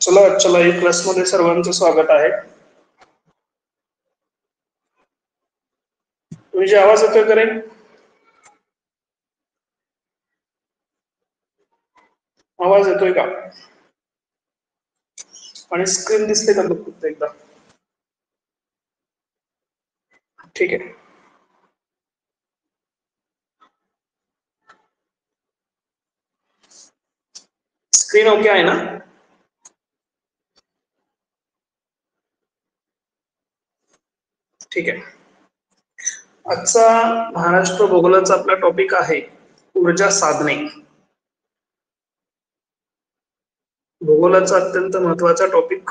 चला आजच्या लाईव्ह क्लासमध्ये सर्वांचं स्वागत आहे. तुझी आवाज येतोय का रे? आवाज येतोय का? आणि स्क्रीन दिसते का फक्त एकदा? ठीक आहे. स्क्रीन ओके आहे ना? ठीक आहे. आजचा महाराष्ट्र भूगोलाचा आपला टॉपिक आहे ऊर्जा साधने. भूगोलाचा अत्यंत महत्वाचा टॉपिक.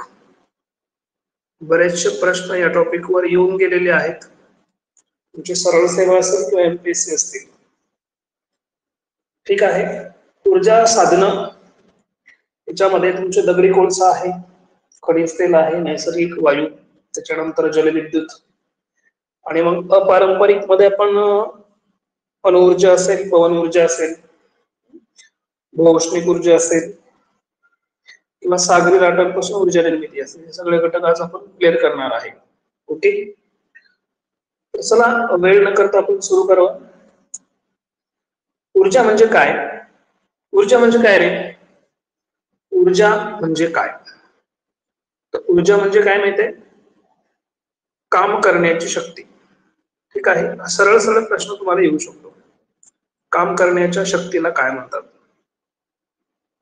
बरेचसे प्रश्न या टॉपिकवर येऊन गेलेले आहेत. तुमची सरळ सेवा असेल किंवा एमपीएससी असतील. ठीक आहे. ऊर्जा साधनं याच्यामध्ये तुमचे दगडी कोळसा आहे, खनिज तेल आहे, नैसर्गिक वायू, त्याच्यानंतर जलविद्युत, आणि मग अपारंपरिक मध्ये आपण अणुऊर्जा असेल, पवन ऊर्जा असेल, भूऔष्णिक ऊर्जा असेल किंवा सागरी लाटांपासून ऊर्जा निर्मिती असेल, हे सगळे घटक आज आपण क्लिअर करणार आहे. ओके, चला वेळ न करता आपण सुरू करू. ऊर्जा म्हणजे काय? ऊर्जा म्हणजे काय रे? ऊर्जा म्हणजे काय? तर ऊर्जा म्हणजे काय माहितीये? काम करण्याची शक्ती. ठीक आहे, सरळ सरळ प्रश्न तुम्हाला येऊ शकतो. काम करण्याच्या शक्तीला काय म्हणतात?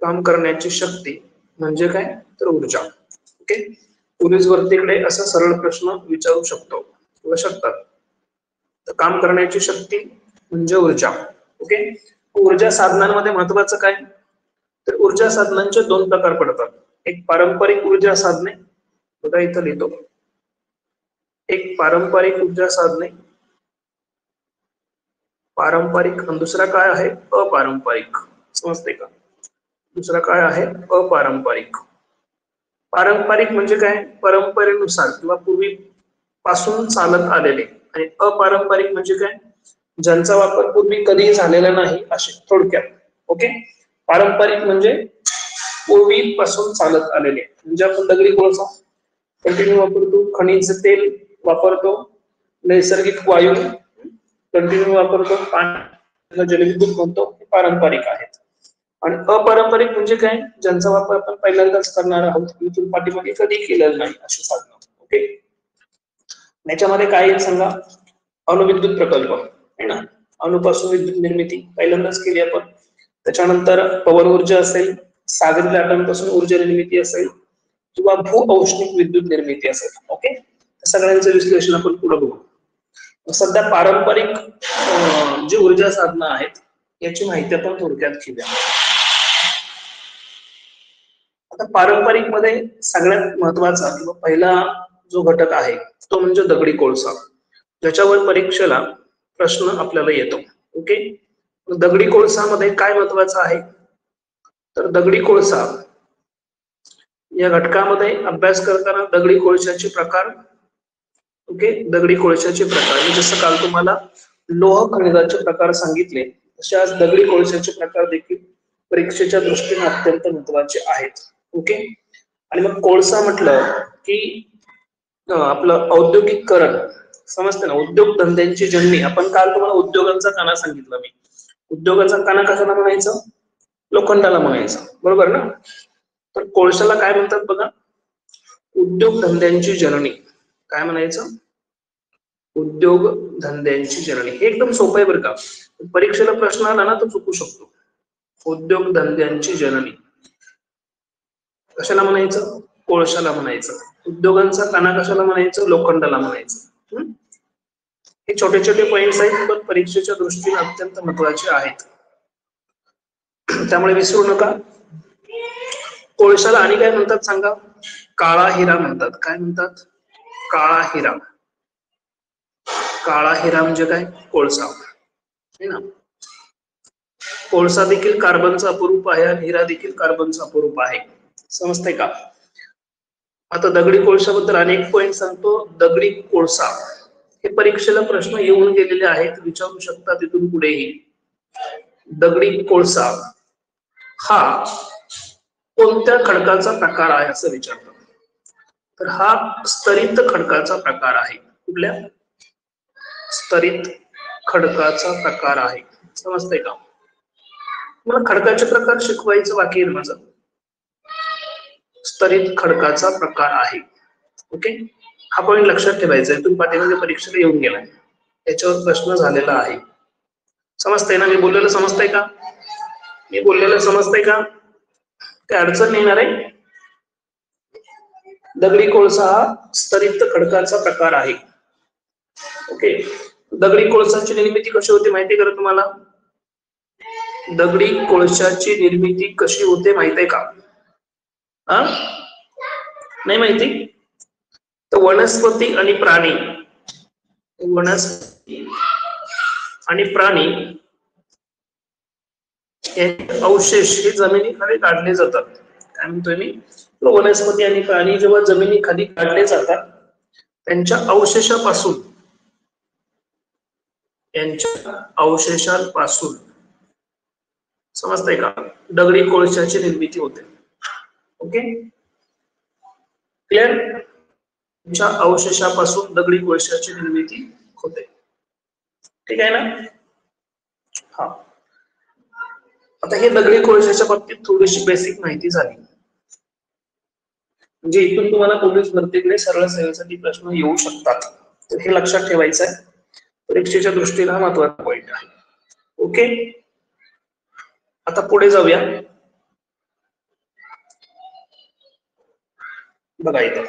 काम करण्याची शक्ती म्हणजे काय? तर ऊर्जा. ओके, पोलीस भरतीकडे असा सरळ प्रश्न विचारू शकतो किंवा शकतात. तर काम करण्याची शक्ती म्हणजे ऊर्जा. ओके, ऊर्जा साधनांमध्ये महत्वाचं काय? तर ऊर्जा साधनांचे दोन प्रकार पडतात. एक पारंपरिक ऊर्जा साधने, बघा इथं लिहितो, एक पारंपरिक ऊर्जा साधने, पारंपरिक, आणि दुसरा काय आहे? अपारंपरिक. समजते का? दुसरा काय आहे? अपारंपरिक. पारंपरिक म्हणजे काय? परंपरेनुसार किंवा पूर्वीपासून चालत आलेले. आणि अपारंपरिक म्हणजे काय? ज्यांचा वापर पूर्वी कधीही झालेला नाही असे, थोडक्यात. ओके, पारंपरिक म्हणजे पूर्वीपासून चालत आलेले, म्हणजे आपण दगडी कोळसा कंटिन्यू वापरतो, खनिज तेल वापरतो, नैसर्गिक वायू कंटिन्यू वापरतो, पाणी, जलविद्युत म्हणतो, हे पारंपरिक आहेत. आणि अपारंपरिक म्हणजे काय? ज्यांचा वापर आपण पहिल्यांदाच करणार आहोत, इथून पाठीमागे कधी केलेला नाही अशी साधनं. ओके, याच्यामध्ये काय येईल सांगा? अणुविद्युत प्रकल्प आहे ना, अणुपासून विद्युत निर्मिती पहिल्यांदाच केली आपण. त्याच्यानंतर पवन ऊर्जा असेल, सागरी लाटांपासून ऊर्जा निर्मिती असेल, किंवा भूऔष्णिक विद्युत निर्मिती असेल. ओके, सगळ्यांचं विश्लेषण आपण पुढे बघू. सध्या पारंपरिक जी ऊर्जा साधनं आहेत याची माहिती आपण थोडक्यात घेऊया. आता पारंपरिक मध्ये सगळ्यात महत्वाचा किंवा पहिला जो घटक आहे तो म्हणजे दगडी कोळसा, ज्याच्यावर परीक्षेला प्रश्न आपल्याला येतो. ओके, दगडी कोळसामध्ये काय महत्वाचं आहे? तर दगडी कोळसा या घटकामध्ये अभ्यास करताना दगडी कोळशाचे प्रकार, ओके, दगडी कोळशाचे प्रकार, जसं काल तुम्हाला लोह खनिजाचे प्रकार सांगितले, तसे आज दगडी कोळशाचे प्रकार देखील परीक्षेच्या दृष्टीने अत्यंत महत्वाचे आहेत. ओके, आणि मग कोळसा म्हटलं की आपलं औद्योगिकरण, समजतं ना, उद्योगधंद्यांची जननी. आपण काल तुम्हाला उद्योगांचा काना सांगितलं मी. उद्योगाचा काना कशाला म्हणायचं? लोखंडाला म्हणायचं, बरोबर ना. तर कोळशाला काय म्हणतात बघा? उद्योगधंद्यांची जननी. काय म्हणायचं? उद्योगधंद्यांची जननी. हे एकदम सोपं आहे बरं का. परीक्षेला प्रश्न आला ना तर चुकू शकतो. उद्योगधंद्यांची जननी कशाला म्हणायचं? कोळशाला म्हणायचं. उद्योगांचा काना कशाला म्हणायचं? लोखंडाला म्हणायचं. हे छोटे छोटे पॉइंट्स आहेत, पण परीक्षेच्या दृष्टीने अत्यंत महत्वाचे आहेत, त्यामुळे विसरू नका. कोळशाला आणि काय म्हणतात सांगा? काळा हिरा म्हणतात. काय म्हणतात? काळा हिरा. काळा हिरा म्हणजे काय? कोळसा, है ना. कोळसा देखील कार्बनचा अपरूप आहे आणि हिरा देखील कार्बनचा अपरूप आहे, समजतंय का? आता दगडी कोळशाबद्दल अनेक पॉइंट सांगतो. दगडी कोळसा हे परीक्षेला प्रश्न येऊन गेलेले आहेत, विचारू शकता तिथून पुढेही. दगडी कोळसा हा कोणत्या खडकाचा प्रकार आहे असं विचारतात. तर हा स्तरित खडकाचा प्रकार आहे. कुठल्या? स्तरित खडकाचा प्रकार आहे, समजतंय का? मला खडकाचे प्रकार शिकवायचं बाकी आहे माझं. स्तरित खडकाचा प्रकार आहे, ओके. हा पॉइंट लक्षात ठेवायचा आहे. तुम्ही पाठीमागे परीक्षेला येऊन गेलाय, याच्यावर प्रश्न झालेला आहे. समजतंय ना? मी बोललेलं समजतंय का? मी बोललेलं समजतंय का? काय अडचण नाही येणार आहे? दगडी कोळसा हा स्तरित खडकाचा प्रकार आहे, ओके. दगडी कोळशाची निर्मिती कशी होते माहिती आहे का तुम्हाला? दगडी कोळशाची निर्मिती कशी होते माहिती आहे का? नाही माहिती? तर वनस्पती आणि प्राणी, वनस्पती आणि प्राणी अवशेष हे जमिनीखाली काढले जातात. काय म्हणतोय मी? वनस्पती आणि प्राणी जेव्हा जमिनीखाली काढले जातात, त्यांच्या अवशेषापासून समजतंय का, दगडी कोळशाची निर्मिती होते, ओके. क्लिअर? त्यांच्या अवशेषापासून दगडी कोळशाची निर्मिती होते, ठीक आहे ना? हा, आता हे दगडी कोळशाच्या बाबतीत थोडीशी बेसिक माहिती झाली. म्हणजे इथून तुम्हाला पोलीस भरतीकडे सरळ सेवेसाठी प्रश्न येऊ शकतात, तर हे लक्षात ठेवायचं आहे. परीक्षेच्या दृष्टीने हा महत्वाचा पॉइंट आहे, ओके. आता पुढे जाऊया. बघा इथं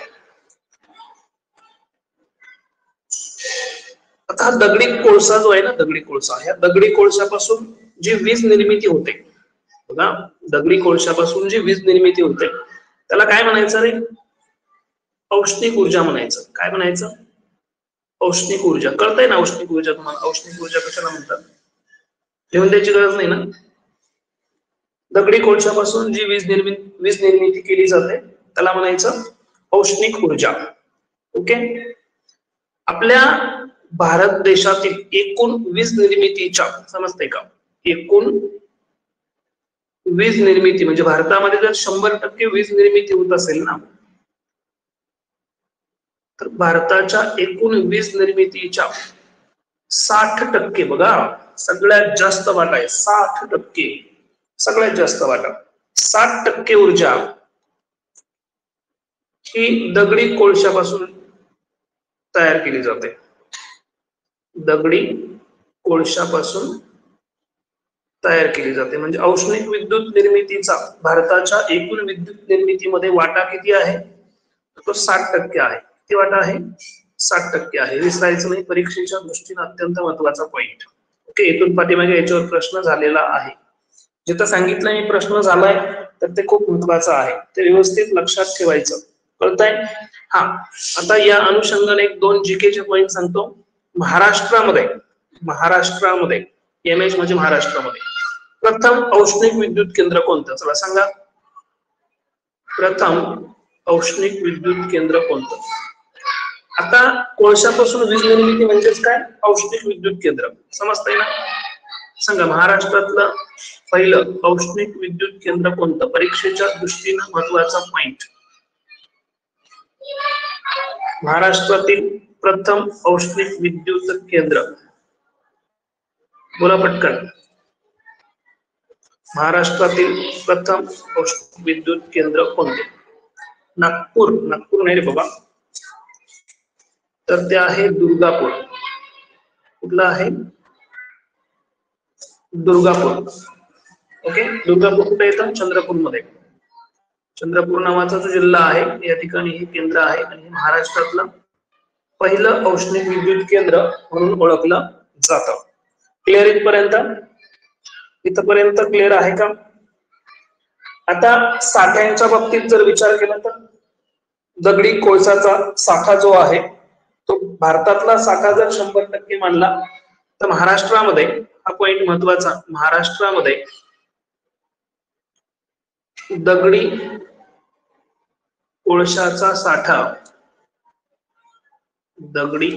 आता हा दगडी कोळसा जो आहे ना, दगडी कोळसा, ह्या दगडी कोळशापासून जी वीज निर्मिती होते बघा, दगडी कोळशापासून जी वीज निर्मिती होते त्याला काय म्हणायचं रे? औष्णिक ऊर्जा म्हणायचं. काय म्हणायचं? औष्णिक ऊर्जा. कळतंय ना औष्णिक ऊर्जा तुम्हाला? औष्णिक ऊर्जा कशाला म्हणतात? लिहून द्यायची गरज नाही ना. दगडी कोळशापासून जी वीज निर्मिती केली जाते त्याला म्हणायचं औष्णिक ऊर्जा, ओके. आपल्या भारत देशातील एकूण वीज निर्मितीच्या, समजतंय का, एकूण वीज निर्मिती म्हणजे भारतामध्ये जर 100% वीज निर्मिती होत असेल ना, तर भारताच्या एकूण वीज निर्मितीच्या 60% बघा, सगळ्यात जास्त वाटा आहे 60%, सगळ्यात जास्त वाटा 60% ऊर्जा ही दगडी कोळशापासून तयार केली जाते. दगडी कोळशापासून तयार केली जाते. म्हणजे औष्णिक विद्युत निर्मितीचा भारताच्या एकूण विद्युत निर्मितीमध्ये वाटा किती आहे? तो 60% आहे. किती वाटा आहे? 60% आहे. विसरायचं नाही, परीक्षेच्या दृष्टीने अत्यंत महत्वाचा पॉइंट, ओके. इथून पाठीमागे याच्यावर प्रश्न झालेला आहे. जिथं सांगितलं मी प्रश्न झालाय तर ते खूप महत्वाचं आहे, ते व्यवस्थित लक्षात ठेवायचं. कळतंय? हा, आता या अनुषंगाने एक दोन जीकेचे पॉइंट सांगतो. महाराष्ट्रामध्ये एमएच म्हणजे महाराष्ट्रामध्ये प्रथम औष्णिक विद्युत केंद्र कोणतं? चला सांगा. प्रथम औष्णिक विद्युत केंद्र कोणतं? आता कोळशापासून वीज निर्मिती म्हणजेच काय? औष्णिक विद्युत केंद्र. समजतंय ना? सांगा, महाराष्ट्रातलं पहिलं औष्णिक विद्युत केंद्र कोणतं? परीक्षेच्या दृष्टीने महत्वाचा पॉइंट. महाराष्ट्रातील प्रथम औष्णिक विद्युत केंद्र, बोला पटकन. महाराष्ट्रातील प्रथम औष्णिक विद्युत केंद्र कोणते? नागपूर, नागपूर नाही रे बाबा, तर ते आहे दुर्गापूर. कुठलं आहे? दुर्गापूर. ओके, दुर्गापूर कुठे येतं? चंद्रपूर मध्ये. चंद्रपूर नावाचा जो जिल्हा आहे या ठिकाणी हे केंद्र आहे आणि महाराष्ट्रातलं पहिलं औष्णिक विद्युत केंद्र म्हणून ओळखलं जातं. क्लिअर इथपर्यंत? इथपर्यंत क्लिअर आहे का? आता साठ्यांच्या बाबतीत जर विचार केला तर दगडी कोळसाचा साठा जो आहे तो भारतातला साठा जर 100% मानला तर महाराष्ट्रामध्ये, हा पॉइंट महत्वाचा, महाराष्ट्रामध्ये दगडी कोळशाचा साठा, दगडी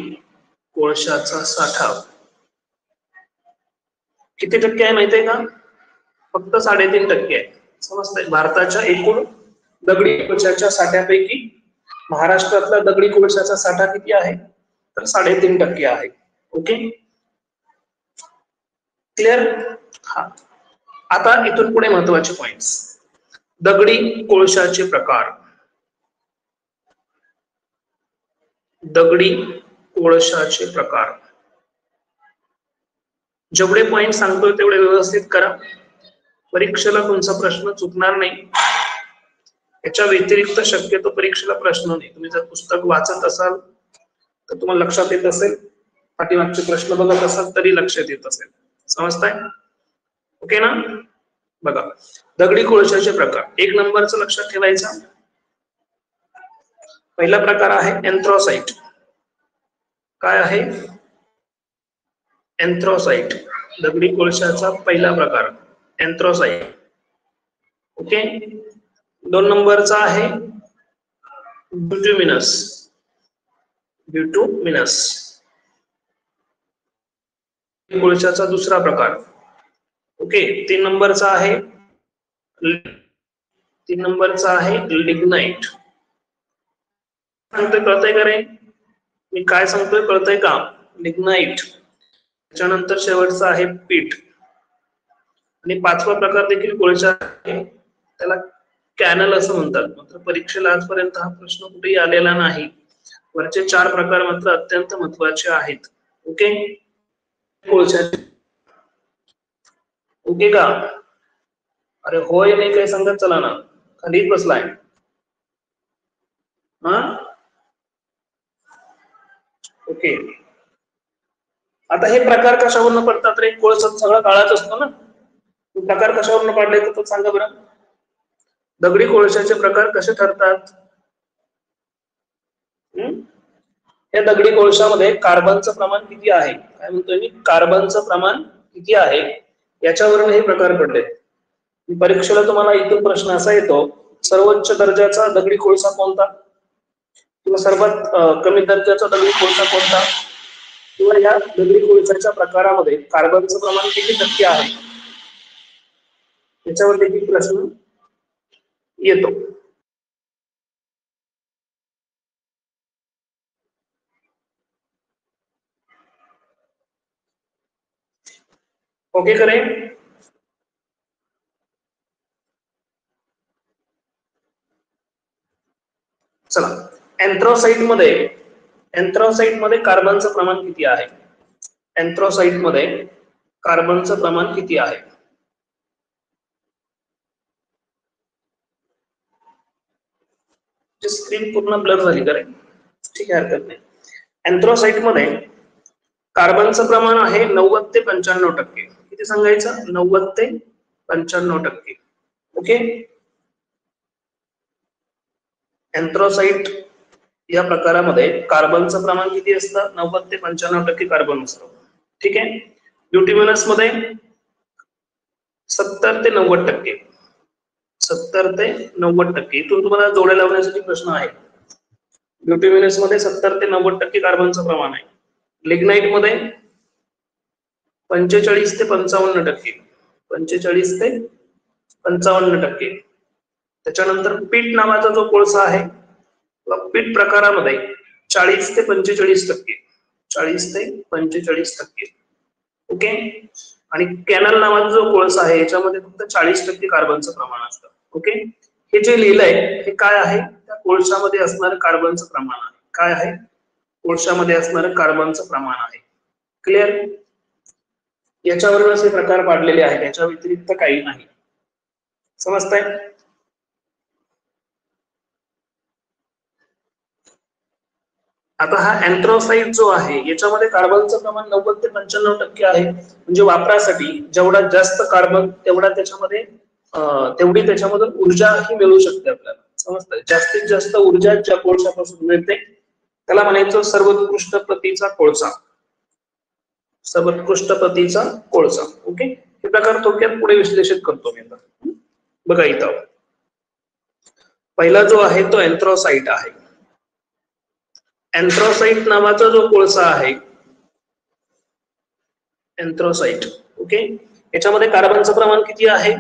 कोळशाचा साठा किती टक्के आहे माहिती आहे का? फक्त 3.5% आहे. समजतंय? भारताच्या एकूण दगडी कोळशाच्या साठ्यापैकी महाराष्ट्रातला दगडी कोळशाचा साठा किती आहे? तर 3.5% आहे. Okay, clear? हा, आता इथून पुढे महत्वाचे पॉइंट्स. दगडी कोळशाचे प्रकार, दगडी कोळशाचे प्रकार. जेवढे पॉइंट सांगतोय तेवढे व्यवस्थित करा, परीक्षेला तुमचा प्रश्न चुकणार नाही. याच्या व्यतिरिक्त शक्यतो परीक्षेला प्रश्न नाही. तुम्ही जर पुस्तक वाचत असाल तर तुम्हाला लक्षात येत असेल, पाठीमागचे प्रश्न बघत असाल तरी लक्षात येत असेल. समजताय? ओके ना? बघा, दगडी कोळशाचे प्रकार. 1 नंबरचं लक्षात ठेवायचं. पहिला प्रकार आहे एन्थ्रोसाइट. काय आहे? एन्थ्रोसाइट. दगडी कोळशाचा पहिला प्रकार एन्थ्रोसाइट. ओके. 2 नंबरचा आहे ब्युटुमिनस. ब्युटुमिनस कोळशाचा दुसरा प्रकार. ओके. 3 नंबरचा आहे लिग्नाइट. सांगतोय कळतंय का रे? मी काय सांगतोय कळतंय का? लिग्नाइट. त्याच्यानंतर शेवटचा आहे पीठ. आणि 5वा प्रकार देखील कोळशा आहे, त्याला कॅनल असं म्हणतात. मात्र परीक्षेला आजपर्यंत हा प्रश्न कुठेही आलेला नाही. वरचे 4 प्रकार मात्र अत्यंत महत्वाचे आहेत. ओके. कोळशाचे. ओके का? अरे होय नाही काही सांगत चला ना, खाली बसलाय. हा, ओके. आता हे प्रकार कशावरून पडतात रे? कोळसा सगळा काळाच असतो ना, प्रकार कशावरून पडले तर सांगा बरं. दगडी कोळशाचे प्रकार कसे ठरतात? या दगडी कोळशामध्ये कार्बनचं प्रमाण किती आहे? काय म्हणतोय मी? कार्बनचं प्रमाण किती आहे याच्यावरून हे प्रकार पडले. परीक्षेला तुम्हाला इथून प्रश्न असा येतो, सर्वोच्च दर्जाचा दगडी कोळसा कोणता, किंवा सर्वात कमी दर्जाचा दगडी कोळसा कोणता, किंवा या दगडी कोळशाच्या प्रकारामध्ये कार्बनचं प्रमाण किती टक्के आहे याच्यावर देखील प्रश्न येतो. ओके करे? चला, एन्थ्रोसाइट मध्ये कार्बनचं प्रमाण किती आहे? एन्थ्रोसाइट मध्ये कार्बनचं प्रमाण किती आहे? स्क्रीन पूर्ण ब्लर झाली का रे? ठीक आहे, हरकत नाही. एन्थ्रोसाइट मध्ये कार्बनचं प्रमाण आहे 90 ते 95%. किती सांगायचं? 90 ते 95%. ओके. एन्थ्रोसाइट या प्रकारामध्ये कार्बनचं प्रमाण किती असतं? 90 ते 95% कार्बन असतं. ठीक आहे. ब्युटिमिनस मध्ये 70 ते 90%. 70 ते 90%. इथून तुम्हाला जोड्या लावण्यासाठी प्रश्न आहे. ब्युटिमिनस मध्ये 70 ते 90% कार्बनचं प्रमाण आहे. लिग्नाइट मध्ये 45 ते 55%. 45 ते 55%. त्याच्यानंतर पीठ नावाचा जो कोळसा आहे पीठ प्रकारामध्ये 40 ते 45%, 40 ते 45%. ओके. आणि कॅनल नावाचा जो कोळसा आहे याच्यामध्ये फक्त 40% कार्बनचं प्रमाण असतं. ओके. हे जे लिहिलंय हे काय आहे, त्या कोळशामध्ये असणारं कार्बनचं प्रमाण आहे. काय आहे? कोळशामध्ये असणारं कार्बनचं प्रमाण आहे. क्लिअर? याच्यावरूनच हे प्रकार पाडलेले आहेत, याच्या व्यतिरिक्त काही नाही. समजतंय? आता हा अँथ्रासाइट जो आहे याच्यामध्ये कार्बनचं प्रमाण 90 ते 95% आहे. म्हणजे वापरासाठी जेवढा जास्त कार्बन तेवढा त्याच्यामध्ये तेवढी त्याच्यामधून ऊर्जा ही मिळू शकते आपल्याला. समजतंय? जास्तीत जास्त ऊर्जा ज्या कोळशापासून मिळते त्याला म्हणायचं सर्वोत्कृष्ट प्रतीचा कोळसा. सर्वोत्कृष्ट प्रतीचा कोळसा. ओके. हे प्रकार थोडक्यात पुढे विश्लेषित करतो मी आता. बघा इथं पहिला जो आहे तो अँथ्रासाइट आहे. अँथ्रासाइट नावाचा जो कोळसा आहे, अँथ्रासाइट, ओके, याच्यामध्ये कार्बनचं प्रमाण किती आहे?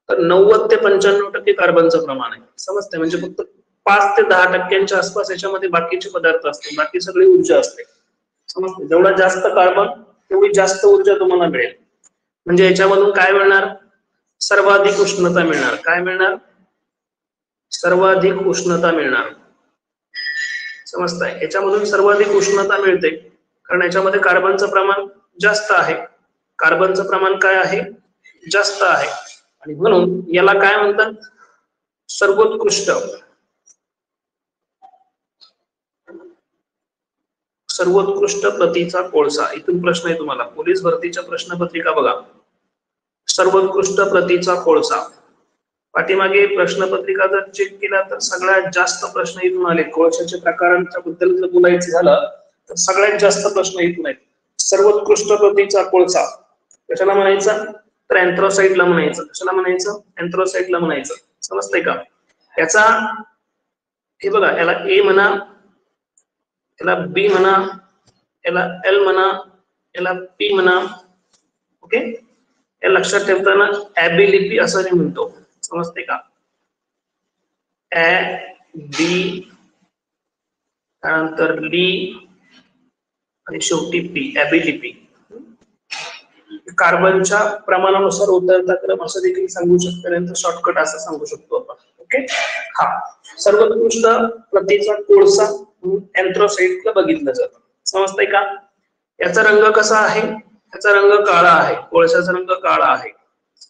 तर 90 ते 95% कार्बनचं प्रमाण आहे. समजते? म्हणजे फक्त 5 ते 10% आसपास याच्यामध्ये बाकीचे पदार्थ असते, बाकी सगळी ऊर्जा असते. समजते? जेवढा जास्त कार्बन तेवढी जास्त ऊर्जा तुम्हाला मिळेल. म्हणजे याच्यामधून काय मिळणार? सर्वाधिक उष्णता मिळणार. काय मिळणार? सर्वाधिक उष्णता मिळणार. समजताय? याच्यामधून सर्वाधिक उष्णता मिळते कारण याच्यामध्ये कार्बनचं प्रमाण जास्त आहे. कार्बनचं प्रमाण काय आहे? जास्त आहे. आणि म्हणून याला काय म्हणतात? सर्वोत्कृष्ट प्रतीचा कोळसा. इथून प्रश्न आहे तुम्हाला, पोलीस भरतीच्या प्रश्नपत्रिका बघा. सर्वोत्कृष्ट प्रतीचा कोळसा. पाठीमागे प्रश्नपत्रिका जर चेक केला तर सगळ्यात जास्त प्रश्न इथून आले. कोळशाच्या प्रकारांच्या बद्दल जर बोलायचं झालं तर सगळ्यात जास्त प्रश्न इथून आहेत. सर्वोत्कृष्ट प्रतीचा कोळसा कशाला म्हणायचं? तर अँथ्रासाइटला म्हणायचं. कशाला म्हणायचं? अँथ्रासाइटला म्हणायचं. समजतंय का? याचा हे बघा, याला ए म्हणा, याला बी म्हणा, याला एल म्हणा, याला पी म्हणा. ओके. हे लक्षात ठेवताना ॲबिलिटी असं मी म्हणतो. समजते का? ए बी त्यानंतर ली आणि शेवटी पी, ॲबिलिटी. कार्बनच्या प्रमाणानुसार उतरता क्रम असं देखील सांगू शकतो, नंतर शॉर्टकट असं सांगू शकतो आपण. ओके. हा सर्वोत्कृष्ट प्रतीचा कोळसा अँथ्रासाइटला बघितलं जातं. समजतंय का? याचा रंग कसा आहे? याचा रंग काळा आहे. कोळशाचा रंग काळा आहे.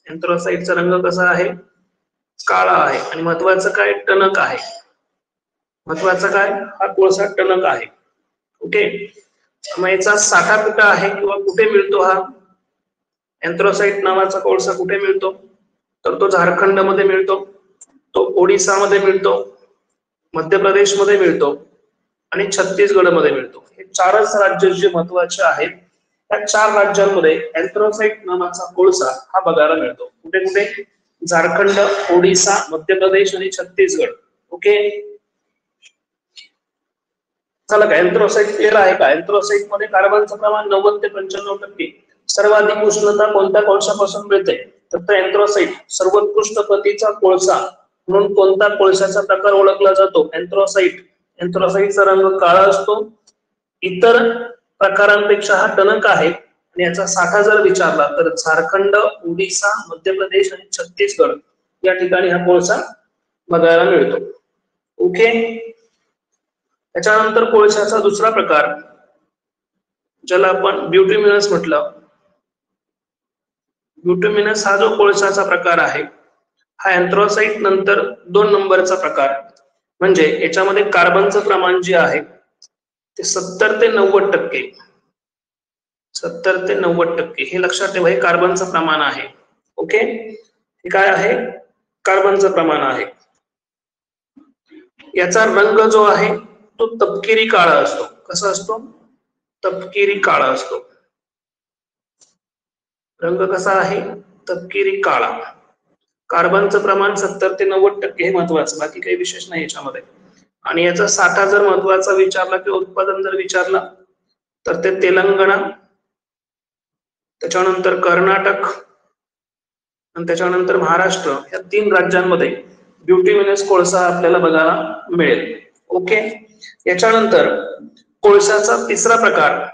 अँथ्रासाइटचा रंग कसा आहे? काळा आहे. आणि महत्वाचं काय? टणक आहे. महत्वाचं काय? हा कोळसा टणक आहे. ओके. मग याचा साठा कुठे आहे किंवा कुठे मिळतो? हा अँथ्रासाइट नावाचा कोळसा कुठे मिळतो? तर तो झारखंड मध्ये मिळतो, तो ओडिसा मध्ये मिळतो, मध्य प्रदेश मध्ये मिळतो आणि छत्तीसगड मध्ये मिळतो. हे चारच राज्य जे महत्वाचे आहेत, त्या 4 राज्यांमध्ये अँथ्रासाइट नावाचा कोळसा हा बघायला मिळतो. कुठे कुठे? झारखंड, ओडिसा, मध्य प्रदेश आणि छत्तीसगड. ओके. चला काय अँथ्रासाइट क्लिअर आहे का? अँथ्रासाइट मध्ये कार्बनचं प्रमाण 90 ते 95%. सर्वाधिक उष्णता कोणत्या कोळशापासून मिळते? तर अँथ्रासाइट. सर्वोत्कृष्ट प्रतीचा कोळसा म्हणून कोणता कोळशाचा प्रकार ओळखला जातो? अँथ्रासाइट. अँथ्रासाइटचा रंग काळा असतो. इतर प्रकारांपेक्षा हा टणक आहे. आणि याचा साठा जर विचारला तर झारखंड, ओडिसा, मध्य प्रदेश आणि छत्तीसगड या ठिकाणी हा कोळसा बघायला मिळतो. ओके. त्याच्यानंतर कोळशाचा दुसरा प्रकार ज्याला आपण ब्युटिमिनस म्हटलं. ब्युटिमिनस हा जो कोळशाचा प्रकार आहे हा अँथ्रासाइट नंतर 2 नंबरचा प्रकार. म्हणजे याच्यामध्ये कार्बनचं प्रमाण जे आहे ते 70 ते 90%. 70 ते 90% हे लक्षात ठेवा. हे कार्बनचं प्रमाण आहे. ओके. हे काय आहे? कार्बनचं प्रमाण आहे. याचा रंग जो आहे तो तपकिरी काळा असतो. कसा असतो? तपकिरी काळा असतो. रंग कसा आहे? तपकिरी काळा. कार्बनचं प्रमाण 70 ते 90% हे महत्वाचं, बाकी काही विशेष नाही याच्यामध्ये. आणि याचा साठा जर महत्वाचा विचारला किंवा उत्पादन जर विचारला तर ते तेलंगणा, त्याच्यानंतर कर्नाटक आणि त्याच्यानंतर महाराष्ट्र या 3 राज्यांमध्ये ब्युटिमिनस कोळसा आपल्याला बघायला मिळेल. ओके. याच्यानंतर कोळशाचा तिसरा प्रकार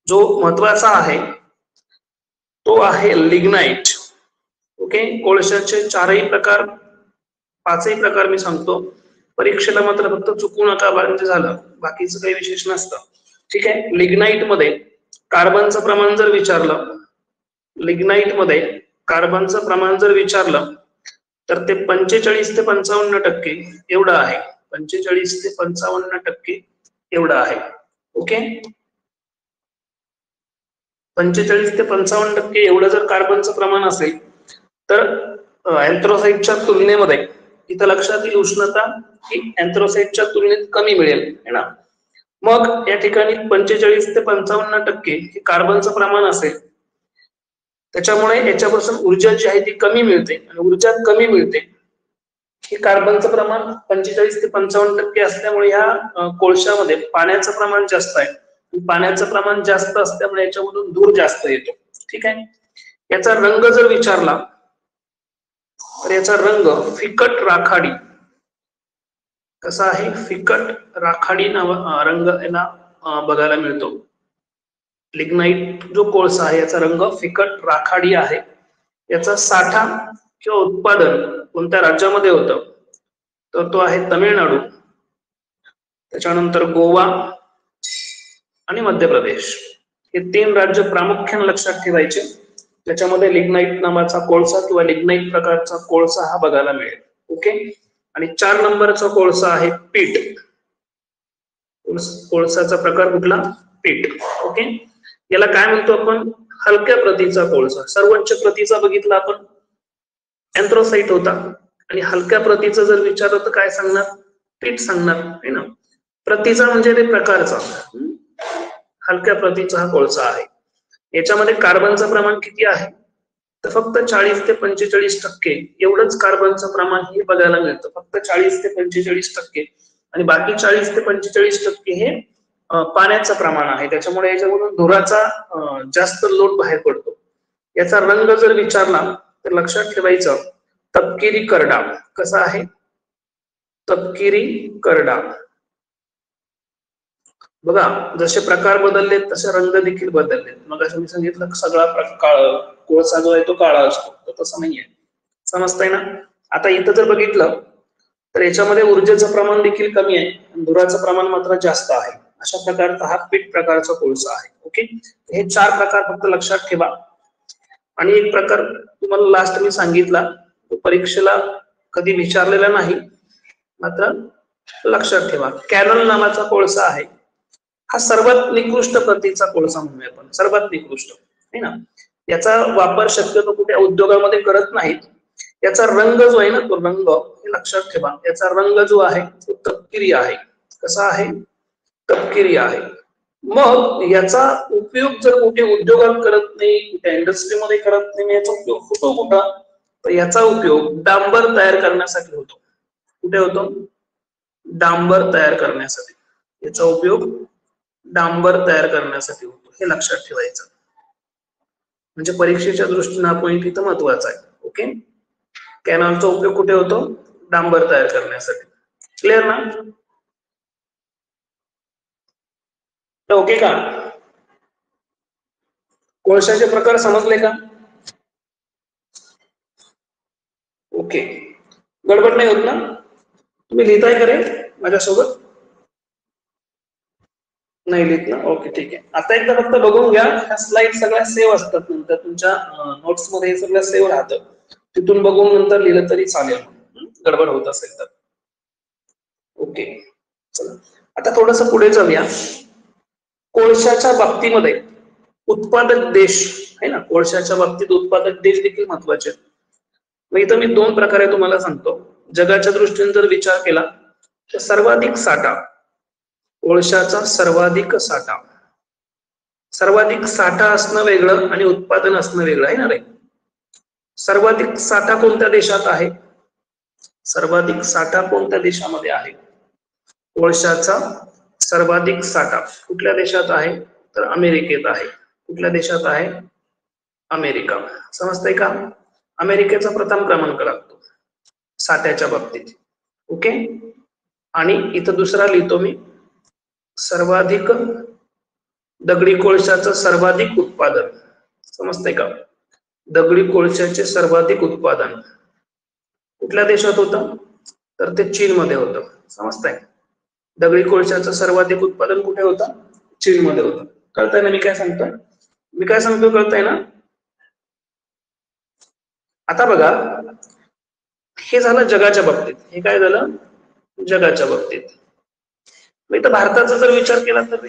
जो महत्वाचा आहे तो आहे लिग्नाइट. ओके. कोळशाचे चारही प्रकार, पाचही प्रकार मी सांगतो. परीक्षेला मात्र फक्त चुकू नका म्हणजे झालं, बाकीचं काही विशेष नसतं. ठीक आहे. लिग्नाइट मध्ये कार्बनचं प्रमाण जर विचारलं, लिग्नाइट मध्ये कार्बनचं प्रमाण जर विचारलं तर ते 45 ते 55% एवढं आहे. 45 ते 55% एवढं आहे. ओके. 45 ते 55% एवढं जर कार्बनचं प्रमाण असेल तर अँथ्रासाइटच्या तुलनेमध्ये इथं लक्षात येईल उष्णता ही अँथ्रासाइटच्या तुलनेत कमी मिळेल है ना. मग या ठिकाणी 45 ते 55% हे कार्बनचं प्रमाण असेल, त्याच्यामुळे याच्यापासून ऊर्जा जी आहे ती कमी मिळते आणि ऊर्जा कमी मिळते. हे कार्बनचं प्रमाण 45 ते 55% असल्यामुळे ह्या कोळशामध्ये पाण्याचं प्रमाण जास्त आहे. पाण्याचं प्रमाण जास्त असल्यामुळे याच्यामधून धूर जास्त येतो. ठीक आहे. याचा रंग जर विचारला तर याचा रंग फिकट राखाडी. कसा आहे? फिकट राखाडी रंग याला बघायला मिळतो. लिग्नाइट जो कोळसा आहे याचा रंग फिकट राखाडी आहे. याचा साठा किंवा उत्पादन कोणत्या राज्यामध्ये होतं तर तो आहे तामिळनाडू, त्याच्यानंतर गोवा आणि मध्य प्रदेश. हे 3 राज्य प्रामुख्याने लक्षात ठेवायचे. त्याच्यामध्ये लिग्नाइट नावाचा कोळसा किंवा लिग्नाइट प्रकारचा कोळसा हा बघायला मिळेल. ओके. आणि 4 नंबरचा कोळसा आहे पीठ. कोळसाचा प्रकार कुठला? पीठ. ओके. याला काय म्हणतो आपण? हलक्या प्रतीचा कोळसा. सर्वोच्च प्रतीचा बघितला आपण अँथ्रासाइट होता, आणि हलक्या प्रतीचं जर विचारलं तर काय सांगणार? पीठ सांगणार है ना. प्रतीचा म्हणजे ते प्रकारचा. हलक्या प्रतीचा हा कोळसा आहे. याच्यामध्ये कार्बनचं प्रमाण किती आहे तर फक्त 40 ते 45% एवढंच कार्बनचं प्रमाण हे बघायला मिळतं. फक्त 40 ते 45% आणि बाकी 40 ते 45% हे पाण्याचं प्रमाण आहे. त्याच्यामुळे याच्यामधून धुराचा जास्त लोट बाहेर पडतो. याचा रंग जर विचारला तर लक्षात ठेवायचं तपकिरी करडा. कसा आहे? तपकिरी करडा. बघा जसे प्रकार बदलले तसे रंग देखील बदलले. मग असं मी सांगितलं सगळा काळ कोळसा जो आहे तो काळा असतो, तर तसं नाहीये. समजतंय ना. आता इथं जर बघितलं तर याच्यामध्ये ऊर्जेचं प्रमाण देखील कमी आहे, धुराचं प्रमाण मात्र जास्त आहे. अशा प्रकारचा हा पीठ प्रकारचा कोळसा आहे. ओके. हे 4 प्रकार फक्त लक्षात ठेवा. आणि एक प्रकार तुम्हाला लास्ट मी सांगितला, तो परीक्षेला कधी विचारलेला नाही, मात्र लक्षात ठेवा. कॅनल नावाचा कोळसा आहे. हा सर्वात निकृष्ट प्रतीचा कोळसा म्हणूया आपण, सर्वात निकृष्ट है ना. याचा वापर शक्यतो कुठे उद्योगामध्ये करत नाहीत. याचा रंग जो आहे ना तो रंग हे लक्षात ठेवा. याचा रंग जो आहे तो तपकिरी आहे. कसा आहे? तपकिरी आहे. मग याचा उपयोग जर कुठे उद्योगात करत नाही, कुठे इंडस्ट्रीमध्ये करत नाही, याचा उपयोग होतो कुठं तर याचा उपयोग डांबर तयार करण्यासाठी होतो. कुठे होतो? डांबर तयार करण्यासाठी. याचा उपयोग डांबर तयार करण्यासाठी होतो. हे लक्षात ठेवायचं. म्हणजे परीक्षेच्या दृष्टीने हा पॉईंट इथं महत्वाचा आहे. ओके. कॅनलचा उपयोग कुठे होतो? डांबर तयार करण्यासाठी. क्लिअर ना? ओके का? कोळशाचे प्रकार समजले का? ओके. गडबड नाही होत ना? तुम्ही लिहिताय का रे माझ्यासोबत? नाही लिहित ना? ओके ठीक आहे. आता एकदा फक्त बघून घ्या. ह्या स्लाइड सगळ्या सेव्ह असतात, नंतर तुमच्या नोट्स मध्ये हे सगळं सेव्ह राहतं. तिथून बघून नंतर लिहिलं तरी चालेल, गडबड होत असेल तर. ओके. चला आता थोडस पुढे जाऊया. कोळशाच्या बाबतीमध्ये उत्पादक देश आहे ना, कोळशाच्या बाबतीत उत्पादक देश देखील महत्वाचे. मग इथं मी 2 प्रकारे तुम्हाला सांगतो. जगाच्या दृष्टीने जर विचार केला तर सर्वाधिक साठा, कोळशाचा सर्वाधिक साठा. सर्वाधिक साठा असणं वेगळं आणि उत्पादन असणं वेगळं आहे ना रे. सर्वाधिक साठा कोणत्या देशात आहे? सर्वाधिक साठा कोणत्या देशामध्ये आहे? कोळशाचा सर्वाधिक साठा कुठल्या देशात आहे तर अमेरिकेत आहे. कुठल्या देशात आहे? अमेरिका. समजतंय का? अमेरिकेचा प्रथम क्रमांक लागतो साठ्याच्या बाबतीत. ओके. आणि इथं दुसरा लिहितो मी, सर्वाधिक दगडी कोळशाचं सर्वाधिक उत्पादन. समजतंय का? दगडी कोळशाचे सर्वाधिक उत्पादन कुठल्या देशात होतं? तर ते चीन मध्ये होतं. समजतंय? दगडी कोळशाचं सर्वाधिक उत्पादन कुठे होतं? चीन मध्ये होतं. कळतंय ना मी काय सांगतोय? मी काय सांगतो कळतंय ना? आता बघा, हे झालं जगाच्या बाबतीत. हे काय झालं? जगाच्या बाबतीत. मी तर भारताचा जर विचार केला तर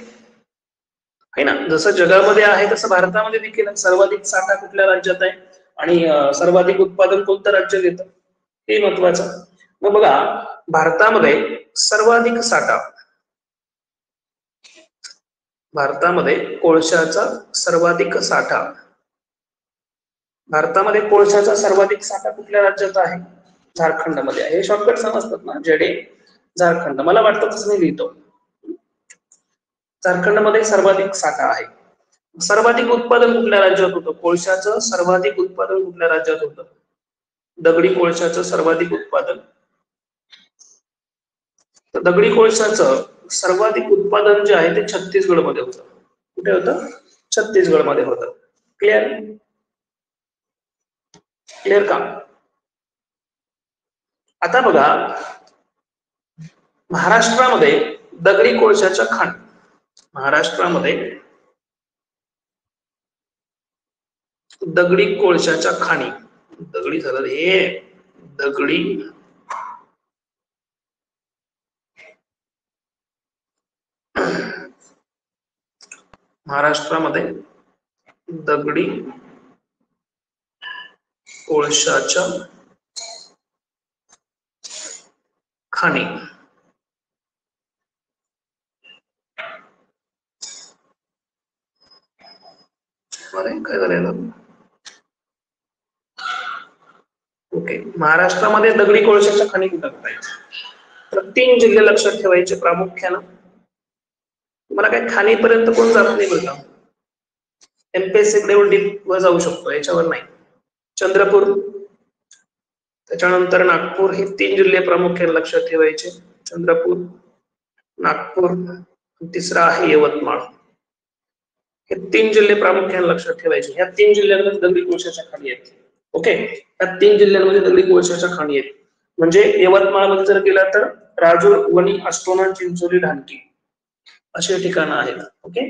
आहे ना, जसं जगामध्ये आहे तसं भारतामध्ये देखील सर्वाधिक साठा कुठल्या राज्यात आहे आणि सर्वाधिक उत्पादन कोणतं राज्य घेतं हे महत्वाचं. मग बघा, भारतामध्ये सर्वाधिक साठा, भारतामध्ये कोळशाचा सर्वाधिक साठा, भारतामध्ये कोळशाचा सर्वाधिक साठा कुठल्या राज्यात आहे? झारखंडमध्ये आहे. हे शॉर्टकट समजतात ना, जेडे झारखंड. मला वाटतं तसं मी लिहितो, झारखंडमध्ये सर्वाधिक साठा आहे. सर्वाधिक उत्पादन कुठल्या राज्यात होतं? कोळशाचं सर्वाधिक उत्पादन कुठल्या राज्यात होतं? दगडी कोळशाचं सर्वाधिक उत्पादन. तर दगडी कोळशाचं सर्वाधिक उत्पादन जे आहे ते छत्तीसगड मध्ये होतं. कुठे होतं? छत्तीसगड मध्ये होतं. क्लिअर? क्लिअर का? आता बघा, महाराष्ट्रामध्ये दगडी कोळशाच्या खाणी, महाराष्ट्रामध्ये दगडी कोळशाच्या खाणी, दगडी झालं हे, दगडी महाराष्ट्रामध्ये दगडी कोळशाच्या खाणी काय झालं? ओके, महाराष्ट्रामध्ये दगडी कोळशाच्या खाणी कुठं करायच्या? तर 3 जिल्हे लक्षात ठेवायचे प्रामुख्यानं. तुम्हाला काय खाणीपर्यंत कोण जात नाही बघा, एमपीएससी कडे डीप वर जाऊ शकतो, याच्यावर नाही. चंद्रपूर, त्याच्यानंतर नागपूर, हे 3 जिल्हे प्रामुख्याने लक्षात ठेवायचे. चंद्रपूर, नागपूर, तिसरा आहे यवतमाळ. हे 3 जिल्हे प्रामुख्याने लक्षात ठेवायचे. या 3 जिल्ह्यांमध्ये दगडी कोळशाच्या खाणी आहेत. ओके, या 3 जिल्ह्यांमध्ये दगडी कोळशाच्या खाणी आहेत. म्हणजे यवतमाळमध्ये जर गेला तर राजूर, वणी, अष्टोना, चिंचोली, ढानकी असे ठिकाणं आहेत. ओके,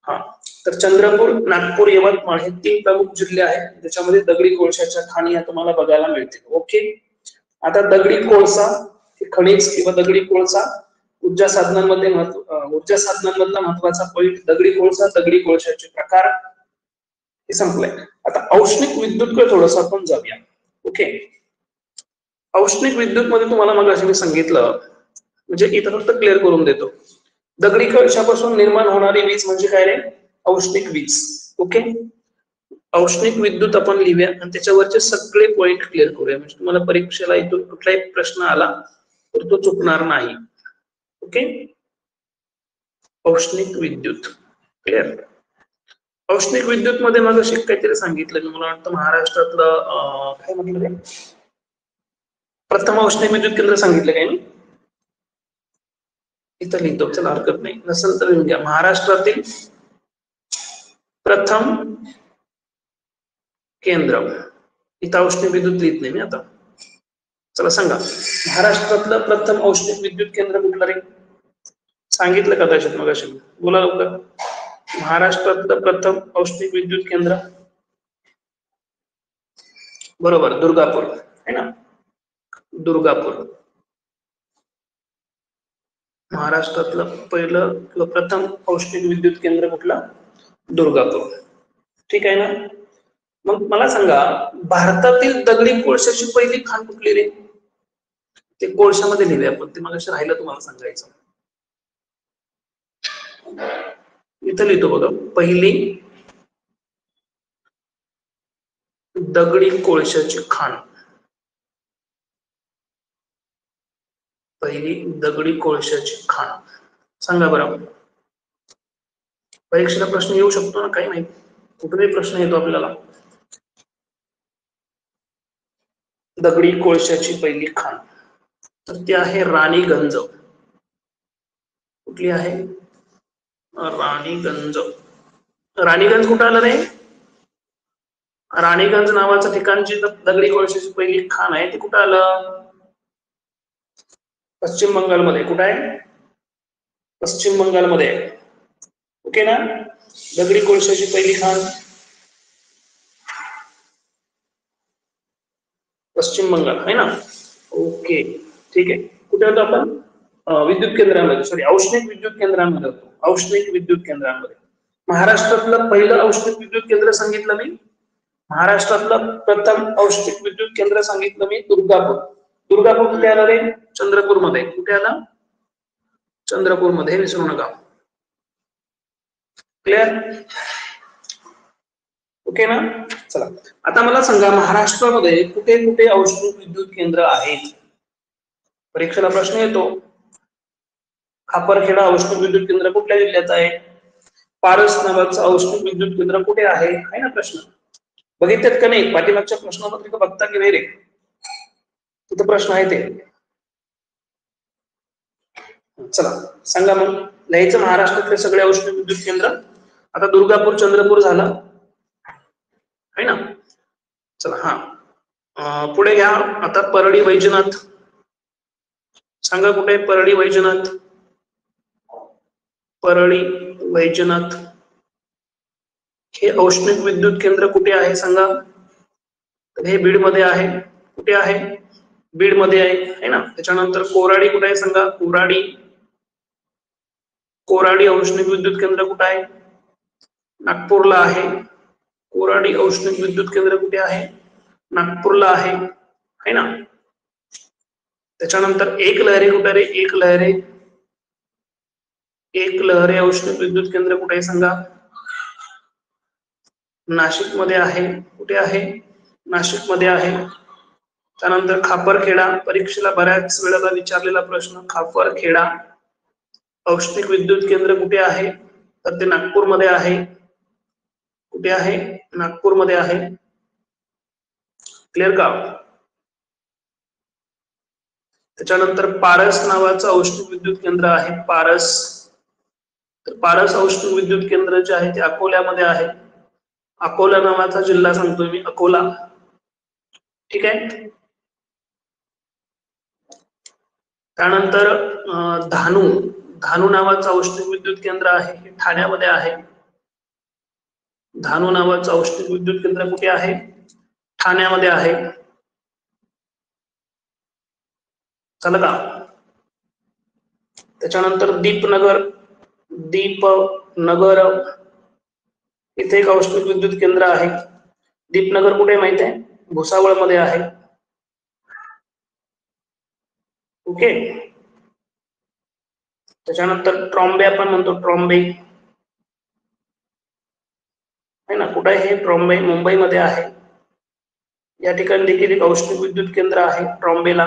हा. तर चंद्रपूर, नागपूर, यवतमाळ हे 3 प्रमुख जिल्हे आहेत ज्याच्यामध्ये दगडी कोळशाच्या खाणी तुम्हाला बघायला मिळतील. ओके, आता दगडी कोळसा हे खनिज किंवा दगडी कोळसा ऊर्जा साधनांमध्ये ऊर्जा साधनांमधला महत्वाचा पॉईंट दगडी कोळसा, दगडी कोळशाचे प्रकार हे संपलंय. आता औष्णिक विद्युतकडे थोडस आपण जाऊया. ओके, औष्णिक विद्युत मध्ये तुम्हाला मग असं मी सांगितलं, म्हणजे इथं फक्त क्लिअर करून देतो, दगडी कोळशापासून निर्माण होणारी वीज म्हणजे काय रे? औष्णिक वीज. ओके, औष्णिक विद्युत आपण लिहूया आणि त्याच्यावरचे सगळे पॉइंट क्लिअर करूया, म्हणजे तुम्हाला परीक्षेला इथून कुठलाही प्रश्न आला तर तो चुकणार नाही. ओके, औष्णिक विद्युत क्लिअर. औष्णिक विद्युत मध्ये मग अशी काहीतरी सांगितलं मी, मला वाटतं महाराष्ट्रातलं काय म्हटलं रे, प्रथम औष्णिक विद्युत केंद्र सांगितलं काय मी इथं लिहितो, चला हरकत नाही, नसेल तर लिहून घ्या. महाराष्ट्रातील प्रथम केंद्र, इथं औष्णिक विद्युत लिहित नाही मी आता. चला सांगा, महाराष्ट्रातलं प्रथम औष्णिक विद्युत केंद्र कुठलं रे? सांगितलं का त्याच्यात मग अशी, बोला लवकर. महाराष्ट्रातलं प्रथम औष्णिक विद्युत केंद्र, बरोबर, दुर्गापूर है ना, दुर्गापूर. महाराष्ट्रातलं पहिलं किंवा प्रथम औष्णिक विद्युत केंद्र कुठलं? दुर्गापूर. ठीक आहे ना. मग मला सांगा, भारतातील दगडी कोळशाची पहिली खाण कुठली रे? ते कोळशामध्ये लिहिले आपण, ते मला राहिलं तुम्हाला सांगायचं. इथं लिहितो बघा, पहिली दगडी कोळशाची खाण, पहिली दगडी कोळशाची खाण सांगा बरं. परीक्षेला प्रश्न येऊ शकतो ना, काही नाही, कुठेही प्रश्न येतो आपल्याला. दगडी कोळशाची पहिली खाण, तर ती आहे राणीगंज. कुठली आहे? राणीगंज. राणीगंज कुठं आलं रे? राणीगंज नावाचं ठिकाणची दगडी कोळशाची पहिली खाण आहे, ती कुठं आलं? पश्चिम बंगालमध्ये. कुठं आहे? पश्चिम बंगालमध्ये. ओके ना? दगडी कोळशाची पहिली खाण पश्चिम बंगाल आहे ना? ओके, ठीक आहे. कुठे होतो आपण? विद्युत केंद्रामध्ये, सॉरी औष्णिक विद्युत केंद्रांमध्ये होतो. औष्णिक विद्युत केंद्रांमध्ये. महाराष्ट्रातलं पहिलं औष्णिक विद्युत केंद्र सांगितलं मी. महाराष्ट्रातलं प्रथम औष्णिक विद्युत केंद्र सांगितलं मी दुर्गापूर. दुर्गापूर कुठे आलं रे? चंद्रपूरमध्ये. कुठे आलं? चंद्रपूरमध्ये, विसरू नका. क्लिअर? ओके ना? चला, आता मला सांगा महाराष्ट्रामध्ये कुठे कुठे औष्णिक विद्युत केंद्र आहेत? परीक्षेला प्रश्न येतो. खापरखेडा औष्णिक विद्युत केंद्र कुठल्या जिल्ह्यात आहे? पारस नावाचं औष्णिक विद्युत केंद्र कुठे आहे? ना प्रश्न बघितलेत का नाही? पाठीमागच्या प्रश्नपत्रिका बघता की नाही रे? तिथं प्रश्न आहे ते. चला सांगा मग, लिहायचं महाराष्ट्रातले सगळे औष्णिक विद्युत केंद्र. आता दुर्गापूर चंद्रपूर झालं आहे ना? चला, हा पुढे घ्या. आता परळी वैजनाथ. सांगा कुठे? परळी वैजनाथ. परळी वैजनाथ हे औष्णिक विद्युत केंद्र कुठे आहे सांगा? तर हे बीड मध्ये आहे. कुठे आहे? बीड मध्ये आहे ना? त्याच्यानंतर कोराडी कुठे आहे सांगा? कोराडी. कोराडी औष्णिक विद्युत केंद्र कुठे आहे? नागपूरला आहे. कोराडी औष्णिक विद्युत केंद्र कुठे आहे? नागपूरला आहे ना? त्याच्यानंतर एक लहरे कुठे रे? एक लहरे. एक लहरे औष्णिक विद्युत केंद्र कुठे आहे सांगा? नाशिक मध्ये आहे. कुठे आहे? नाशिक मध्ये आहे. त्यानंतर खापरखेडा, परीक्षेला बऱ्याच वेळेला विचारलेला प्रश्न. खापरखेडा औष्णिक विद्युत केंद्र कुठे आहे? तर ते नागपूरमध्ये आहे. कुठे आहे? नागपूरमध्ये आहे. क्लिअर का? त्याच्यानंतर पारस नावाचं औष्णिक विद्युत केंद्र आहे. पारस. तर पारस औष्णिक विद्युत केंद्र जे आहे ते अकोल्यामध्ये आहे. अकोला नावाचा जिल्हा सांगतोय मी, अकोला. ठीक आहे. त्यानंतर धानू. धानू नावाचं औष्णिक विद्युत केंद्र आहे, हे ठाण्यामध्ये आहे. धानू नावाचं औष्णिक विद्युत केंद्र कुठे आहे? ठाण्यामध्ये आहे. झालं का? त्याच्यानंतर दीपनगर. दीपनगर इथे एक औष्णिक विद्युत केंद्र आहे. दीपनगर कुठे माहिती आहे? भुसावळ मध्ये आहे. ओके. त्याच्यानंतर ट्रॉम्बे आपण म्हणतो, ट्रॉम्बे आहे ना? कुठे आहे हे? ट्रॉम्बे मुंबईमध्ये आहे. या ठिकाणी देखील एक औष्णिक विद्युत केंद्र आहे, ट्रॉम्बेला.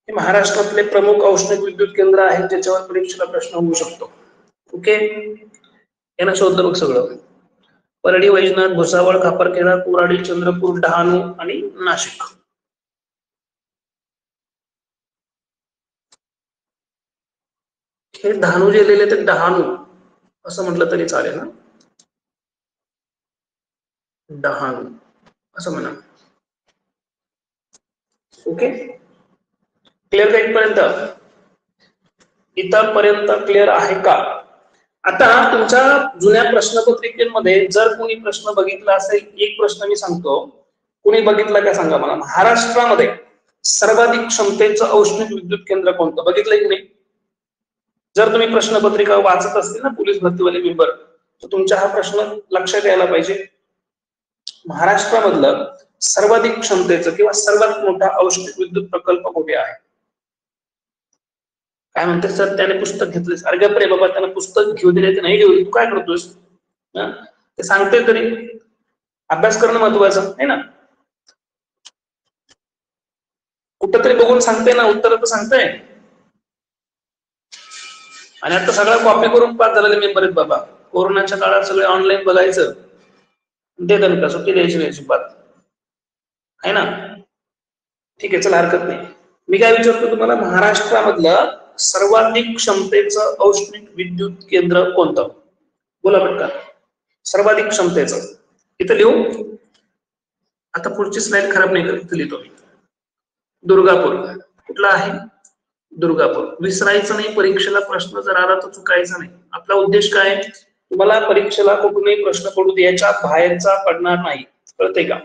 हे महाराष्ट्रातले प्रमुख औष्णिक विद्युत केंद्र आहेत ज्याच्यावर परीक्षेला प्रश्न होऊ शकतो. ओके, यांना शोधलं बघ सगळं. परळी वैजनाथ, भुसावळ, खापरखेडा, कोराडी, चंद्रपूर, डहाणू आणि नाशिक. हे डहाणू जे लिहिले ते डहाणू असं म्हटलं तरी चालेल ना? डहाणू असं म्हणा. ओके, क्लिअर का इथपर्यंत? इथपर्यंत क्लिअर आहे का? आता तुमच्या जुन्या प्रश्नपत्रिकेमध्ये जर कोणी प्रश्न बघितला असेल, एक प्रश्न मी सांगतो, कोणी बघितला का सांगा मला. महाराष्ट्रामध्ये सर्वाधिक क्षमतेचं औष्णिक विद्युत केंद्र कोणतं? बघितलंय की नाही? जर तुम्ही प्रश्नपत्रिका वाचत असतील ना, पोलीस भरतीवाले मेंबर, तर तुमचा हा प्रश्न लक्षात यायला पाहिजे. महाराष्ट्रामधलं सर्वाधिक क्षमतेचं किंवा सर्वात मोठा औष्णिक विद्युत प्रकल्प कुठे आहे? काय म्हणते सर, त्याने पुस्तक घेतलेस? अरे गप्प रे बाबा, त्याने पुस्तक घेऊ दिले, नाही घेऊ, तू काय करतोस? ते सांगते तरी अभ्यास करणं महत्वाचं आहे ना. कुठंतरी बघून सांगते ना, उत्तर तर सांगताय. आणि आता सगळं कॉपी करून पास झालेले मेंबर आहेत बाबा. कोरोनाच्या काळात सगळे ऑनलाईन बघायचं, दे का सुट्टी द्यायची नाही अजिबात, आहे ना. ठीक आहे, चला हरकत नाही. मी काय विचारतो तुम्हाला, महाराष्ट्रामधलं सर्वाधिक क्षमतेचं औष्णिक विद्युत केंद्र कोणतं? बोला पटकन. सर्वाधिक क्षमतेचं इथं लिहू. आता पुढची स्लाइड खराब नाही करत, लिहितो मी. दुर्गापूर. कुठला आहे? दुर्गापूर. विसरायचं नाही, परीक्षेला प्रश्न जर आला तर चुकायचा नाही. आपला उद्देश काय? तुम्हाला परीक्षेला कुठूनही प्रश्न पडू दे, याच्या बाहेरचा पडणार नाही, कळतंय का?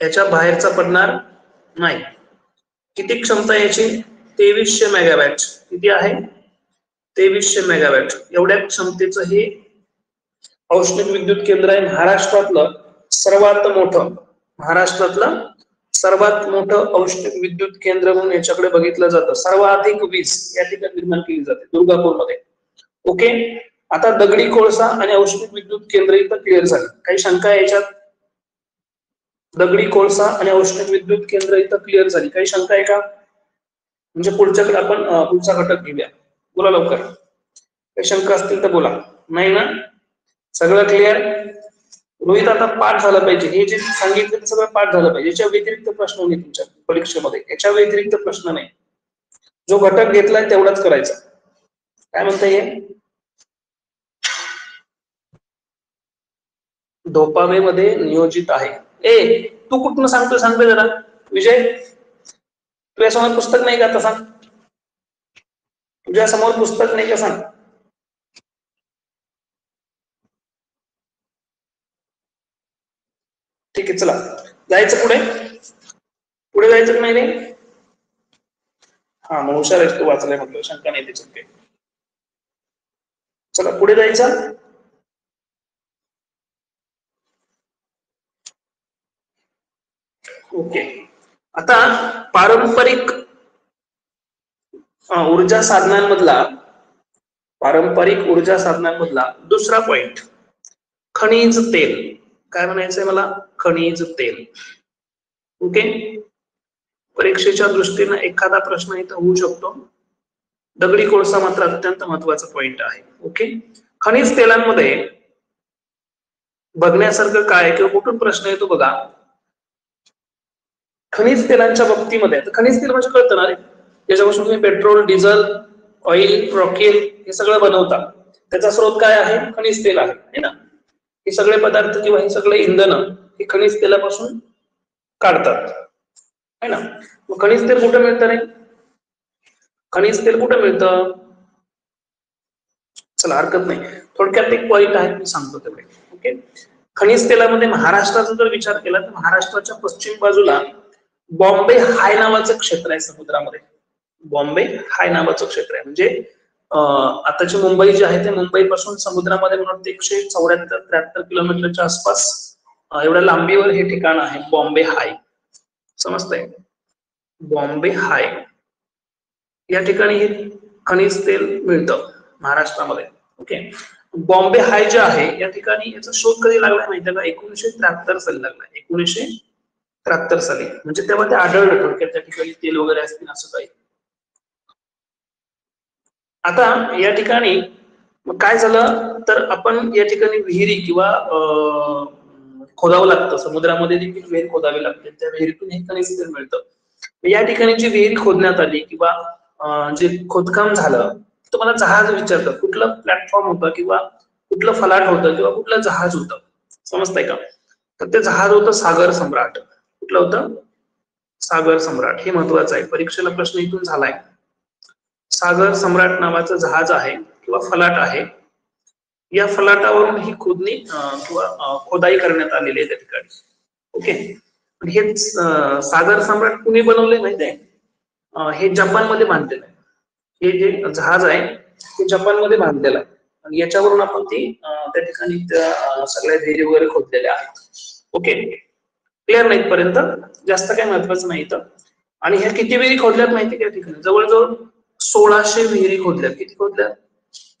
याच्या बाहेरचा पडणार नाही. किती क्षमता याची? 2300 मेगावॅट. किती आहे? 2300 मेगावॅट. एवढ्या क्षमतेचं हे औष्णिक विद्युत केंद्र आहे. महाराष्ट्रातलं सर्वात मोठं, महाराष्ट्रातलं सर्वात मोठं औष्णिक विद्युत केंद्र म्हणून याच्याकडे बघितलं जातं. सर्वाधिक वीज या ठिकाणी निर्माण केली जाते दुर्गापूरमध्ये. ओके, आता दगडी कोळसा आणि औष्णिक विद्युत केंद्र इथं क्लिअर झालं. काही शंका आहे याच्यात? दगडी कोळसा आणि औष्णिक विद्युत केंद्र इथं क्लिअर झाली. काही शंका आहे का? म्हणजे पुढच्याकडे आपण पुढचा घटक घेऊया. बोला लवकर, काही शंका असतील तर बोला. नाही ना? सगळं क्लिअर? रोहित आता पाठ झालं पाहिजे, हे जे सांगितलं ते सगळं पाठ झालं पाहिजे. याच्या व्यतिरिक्त प्रश्न नाही तुमच्या परीक्षेमध्ये, याच्या व्यतिरिक्त प्रश्न नाही. जो घटक घेतलाय तेवढाच करायचा. काय म्हणता येईल? धोपावेमध्ये नियोजित आहे. ए, तू कुठून सांगतोय? सांगतोय जरा विजय, तुझ्या समोर पुस्तक नाही का? आता सांग, तुझ्या समोर पुस्तक नाही का? सांग. ठीक आहे, चला जायचं पुढे. पुढे जायचं नाही रे? हा, मग हुशार आहेस तू, वाचलाय म्हटलं, शंका नाही त्याच्यात काही. चला पुढे जायचं. ओके, आता पारंपरिक ऊर्जा साधनांमधला दुसरा पॉइंट, खनिज तेल. काय म्हणायचंय मला? खनिज तेल. ओके, परीक्षेच्या दृष्टीने एखादा प्रश्न इथं होऊ शकतो. दगडी कोळसा मात्र अत्यंत महत्वाचा पॉइंट आहे. ओके, खनिज तेलांमध्ये बघण्यासारखं काय किंवा कुठून प्रश्न येतो बघा. खनिज तेलांच्या बाबतीमध्ये, खनिज तेल म्हणजे कळतं ना रे, त्याच्यापासून तुम्ही पेट्रोल, डिझेल, ऑइल, रॉकेल हे सगळं बनवता. त्याचा स्रोत काय आहे? खनिज तेल आहे ना. हे सगळे पदार्थ किंवा हे सगळे इंधन हे खनिज तेलापासून काढतात, है ना. मग खनिज तेल कुठे मिळतं रे? खनिज तेल कुठे मिळतं? चला हरकत नाही, थोडक्यात एक पॉइंट आहे मी सांगतो तेवढे. ओके, खनिज तेलामध्ये महाराष्ट्राचा जर विचार केला तर महाराष्ट्राच्या पश्चिम बाजूला बॉम्बे हाय नावाचं क्षेत्र आहे समुद्रामध्ये. बॉम्बे हाय नावाचं क्षेत्र आहे, म्हणजे आताची मुंबई जी आहे ते मुंबईपासून समुद्रामध्ये म्हणून 174-73 किलोमीटरच्या आसपास एवढ्या लांबीवर हे ठिकाण आहे बॉम्बे हाय. समजतंय? बॉम्बे हाय या ठिकाणी हे खनिज तेल मिळतं महाराष्ट्रामध्ये. ओके, बॉम्बे हाय जे आहे या ठिकाणी याचा शोध कधी लागला माहितीये का? 1973 साली लागला. 1973 साली, म्हणजे तेव्हा ते आढळलं थोडक्यात त्या ठिकाणी तेल वगैरे असतील असं काही. आता या ठिकाणी काय झालं तर आपण या ठिकाणी विहिरी किंवा खोदावं लागतं. समुद्रामध्ये देखील विहीर खोदावी लागते, त्या विहिरीतून हे खनिज तेल मिळतं. या ठिकाणी जी विहीर खोदण्यात आली किंवा जे खोदकाम झालं, तुम्हाला जहाज विचारतात कुठलं प्लॅटफॉर्म होतं किंवा कुठलं फलाट होतं किंवा कुठलं जहाज होतं. समजतंय का? तर ते जहाज होतं सागर सम्राट. कुठलं होतं? सागर सम्राट. हे महत्वाचं आहे, परीक्षेला प्रश्न इथून झालाय. सागर सम्राट नावाचं जहाज आहे किंवा फलाट आहे. या फलाटावरून ही खोदणी किंवा खोदाई करण्यात आलेली आहे त्या ठिकाणी. ओके, हे सागर सम्राट कुणी बनवले माहिती आहे? हे जपानमध्ये बांधलेलं आहे. हे जे जहाज आहे ते जपानमध्ये बांधलेलं आहे आणि याच्यावरून आपण ती त्या ठिकाणी त्या सगळ्या विहिरी वगैरे खोदलेल्या आहेत. ओके, क्लिअर नाही पर्यंत, जास्त काही महत्वाचं नाही इथं. आणि ह्या किती विहिरी खोदल्यात माहिती त्या ठिकाणी? जवळजवळ 1600 विहिरी खोदल्यात. किती खोदल्यात?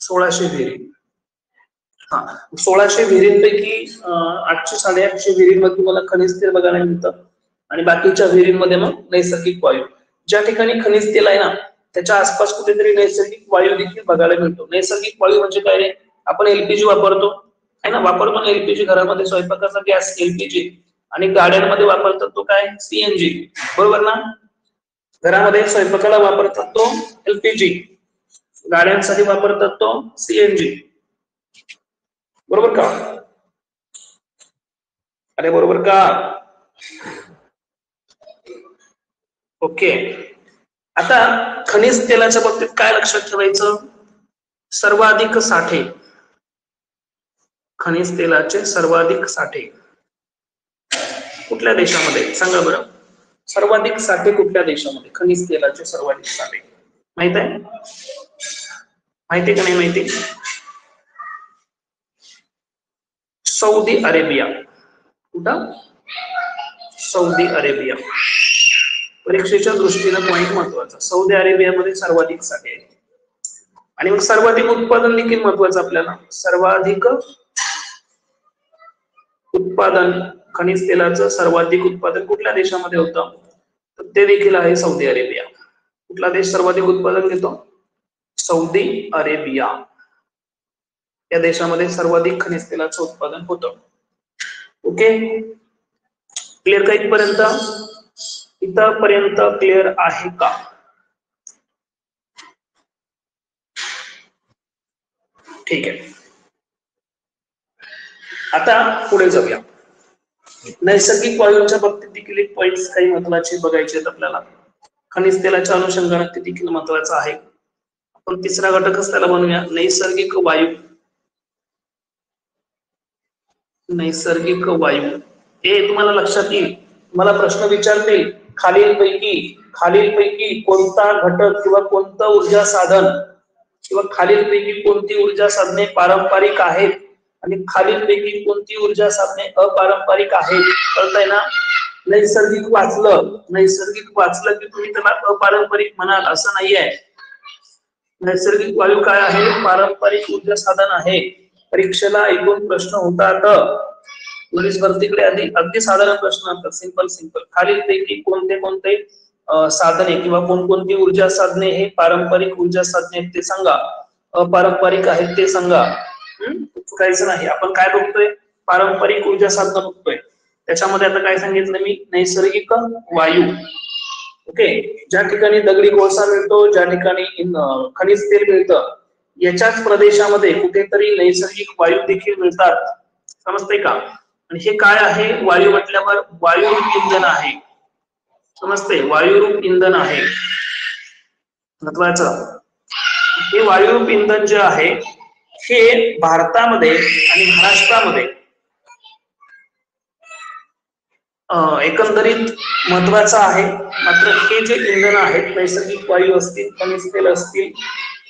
1600 विहिरी. हा, 1600 विहिरींपैकी 800-850 विहिरींमध्ये तुम्हाला खनिज तेल बघायला मिळतं आणि बाकीच्या विहिरींमध्ये मग नैसर्गिक वायू. ज्या ठिकाणी खनिज तेल आहे ना त्याच्या आसपास कुठेतरी नैसर्गिक वायू देखील बघायला मिळतो. नैसर्गिक वायू म्हणजे काय रे? आपण एलपीजी वापरतो आहे ना, वापरतो ना एलपीजी घरामध्ये, स्वयंपाकाचा गॅस एलपीजी. आणि गाड्यांमध्ये वापरतात तो काय सीएनजी, बरोबर ना. घरामध्ये स्वयंपाकाला वापरतात तो एलपीजी, गाड्यांसाठी वापरतात तो सीएनजी, बरोबर का. अरे बरोबर का. ओके. आता खनिज तेलाच्या बाबतीत काय लक्षात ठेवायचं, सर्वाधिक साठे, खनिज तेलाचे सर्वाधिक साठे कुठल्या देशामध्ये सांगा बरं. सर्वाधिक साठे कुठल्या देशामध्ये, खनिज तेलाचे सर्वाधिक साठे माहित आहे, माहिती का नाही माहिती. Saudi Arabia. कुठं, सौदी अरेबिया. परीक्षेच्या दृष्टीने पॉइंट महत्वाचा, सौदी अरेबियामध्ये सर्वाधिक साठे आहेत. आणि मग सर्वाधिक उत्पादन देखील महत्वाचं आपल्याला, सर्वाधिक उत्पादन खनिज तेलाचं सर्वाधिक उत्पादन कुठल्या देशामध्ये होतं, तर ते देखील आहे सौदी अरेबिया. कुठला देश सर्वाधिक उत्पादन घेतो, सौदी अरेबिया. या देशामध्ये सर्वाधिक खनिज तेलाचं उत्पादन होतं. ओके, क्लिअर का इथपर्यंत, इथपर्यंत क्लिअर आहे का. ठीक आहे. आता पुढे जाऊया. नैसर्गिक वायूंच्या बाबतीत देखील एक पॉइंट काही महत्वाचे बघायचे आहेत आपल्याला, खनिज तेलाच्या अनुषंगाने ते देखील महत्वाचं आहे. आपण तिसरा घटकच त्याला बनवूया, नैसर्गिक वायू. नैसर्गिक वायू हे तुम्हाला लक्षात येईल, तुम्हाला प्रश्न विचारतील खालीलपैकी कोणता घटक किंवा कोणतं ऊर्जा साधन किंवा खालीलपैकी कोणती ऊर्जा साधने पारंपरिक आहेत आणि खालीलपैकी कोणती ऊर्जा साधने अपारंपरिक आहेत, कळतंय ना. नैसर्गिक वाचलं की तुम्ही त्याला अपारंपरिक म्हणाल असं नाहीये. नैसर्गिक वायू काय आहे, पारंपरिक ऊर्जा साधन आहे. परीक्षेला ऐकून प्रश्न होतात, पोलीस भरतीकडे अगदी साधारण प्रश्न असतात, सिंपल. खालीलपैकी कोणते कोणते साधने किंवा कोणकोणती ऊर्जा साधने हे पारंपरिक ऊर्जा साधने आहेत ते सांगा, अपारंपरिक आहेत ते सांगा. चुकायचं नाही. आपण काय बघतोय, पारंपरिक ऊर्जा साधन बघतोय. त्याच्यामध्ये आता काय सांगितलं मी, नैसर्गिक वायू. ओके, ज्या ठिकाणी दगडी कोळसा मिळतो, ज्या ठिकाणी खनिज तेल मिळतं, याच्याच प्रदेशामध्ये कुठेतरी नैसर्गिक वायू देखील मिळतात, समजते का. आणि हे काय आहे, वायू म्हटल्यावर वायुरूप इंधन आहे, समजते, वायुरूप इंधन आहे महत्वाचं. हे वायुरूप इंधन जे आहे हे भारतामध्ये आणि महाराष्ट्रामध्ये एकंदरीत महत्वाचं आहे. मात्र हे जे इंधन आहेत, नैसर्गिक वायू असतील, खनिज तेल असतील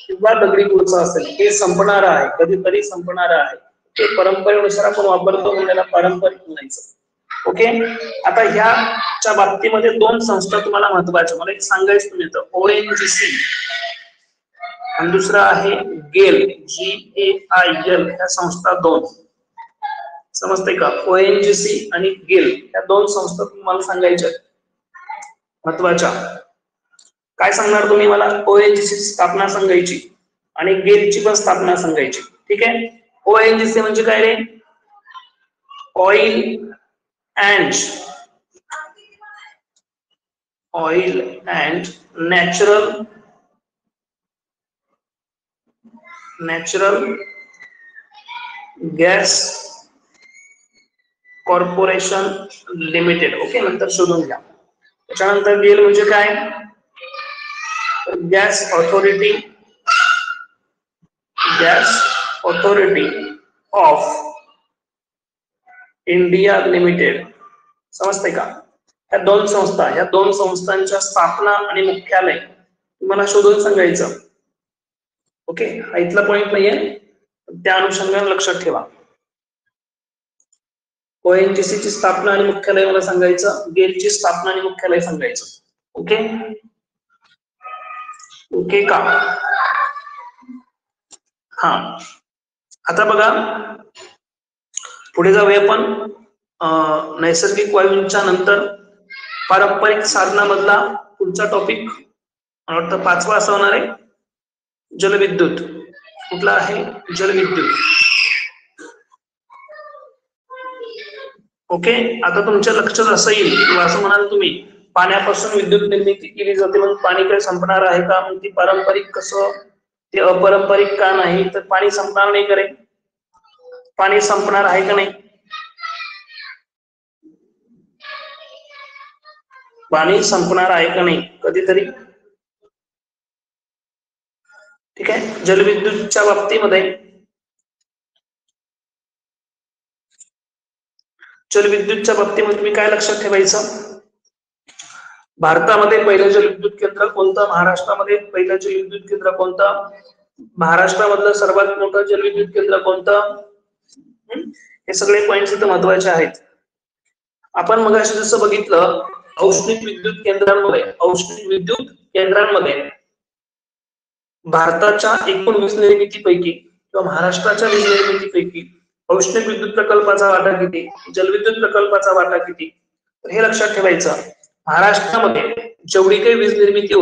किंवा दगडी कोळसा असेल, हे संपणार आहे, कधीतरी संपणार आहे. ते परंपरेनुसार आपण वापरतो म्हणून त्याला पारंपरिक म्हणायचं. ओके, आता ह्याच्या बाबतीमध्ये दोन संस्था तुम्हाला महत्वाच्या मला एक सांगायचं तुम्ही, ONGC आणि दुसरा आहे गेल, GAIL. ह्या संस्था दोन, समजते का. ONGC आणि गेल या दोन संस्था तुम्हाला सांगायच्या महत्वाच्या. काय सांगणार तुम्ही मला, ONGC ची स्थापना सांगायची आणि गेलची पण स्थापना सांगायची. ठीक आहे. ONGC म्हणजे काय रे, oil and natural gas corporation limited. Okay, नंतर शोधून घ्या. त्याच्यानंतर गेल म्हणजे काय, gas authority of India limited, समजते का. ह्या दोन संस्था, ह्या दोन संस्थांच्या स्थापना आणि मुख्यालय तुम्हाला शोधून सांगायचं. ओके, हा इथला पॉइंट नाहीये, त्या अनुषंगाने लक्षात ठेवा. ONGC ची स्थापना आणि मुख्यालय मला सांगायचं, गेलची स्थापना आणि मुख्यालय सांगायचं. ओके, ओके का. हा, आता बघा पुढे जाऊया आपण. नैसर्गिक वायूंच्या नंतर पारंपरिक साधनामधला पुढचा टॉपिक मला वाटतं 5वा असा होणार आहे, जलविद्युत. कुठला आहे, जलविद्युत. ओके, आता तुमच्या लक्षात असं येईल किंवा असं म्हणाल तुम्ही पाण्यापासून विद्युत निर्मिती केली जाते मग पाणी काय संपणार आहे का, मग ती पारंपरिक कसं ते अपारंपरिक का नाही, तर पाणी संपणार नाही करे, पाणी संपणार आहे का नाही, पाणी संपणार आहे का नाही कधीतरी. ठीक आहे, जलविद्युतच्या बाबतीमध्ये तुम्ही काय लक्षात ठेवायचं, भारतामध्ये पहिलं जलविद्युत केंद्र कोणतं, महाराष्ट्रामध्ये पहिलं जलविद्युत केंद्र कोणतं, महाराष्ट्रामधलं सर्वात मोठं जलविद्युत केंद्र कोणतं, हे सगळे पॉइंट्स इथं महत्वाचे आहेत. आपण मगाशी जसं बघितलं औष्णिक विद्युत केंद्रांमध्ये भारताच्या एकूण वीज निर्मितीपैकी किंवा महाराष्ट्राच्या वीज निर्मितीपैकी औष्णिक विद्युत प्रकल्पाचा वाटा किती, जलविद्युत प्रकल्पाचा वाटा किती, हे लक्षात ठेवायचं. महाराष्ट्रामध्ये जेवढी काही वीज निर्मिती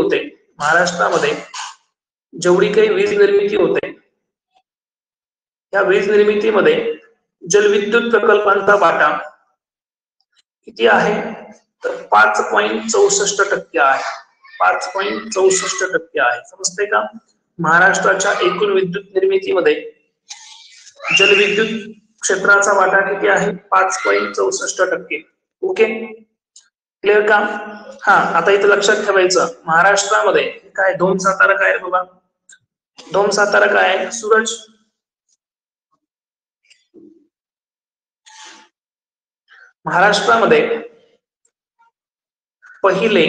होते या वीज निर्मितीमध्ये जलविद्युत प्रकल्पांचा वाटा किती आहे, तर 5.64% आहे. 5.64% आहे. समजते का, महाराष्ट्राच्या एकूण विद्युत निर्मितीमध्ये जलविद्युत क्षेत्राचा वाटा किती आहे, 5.64%. ओके, क्लिअर का. हा, आता इथं लक्षात ठेवायचं महाराष्ट्रामध्ये काय धोम सातारा काय बाबा, धोम सातारा काय आहे, सूरज. महाराष्ट्रामध्ये पहिले,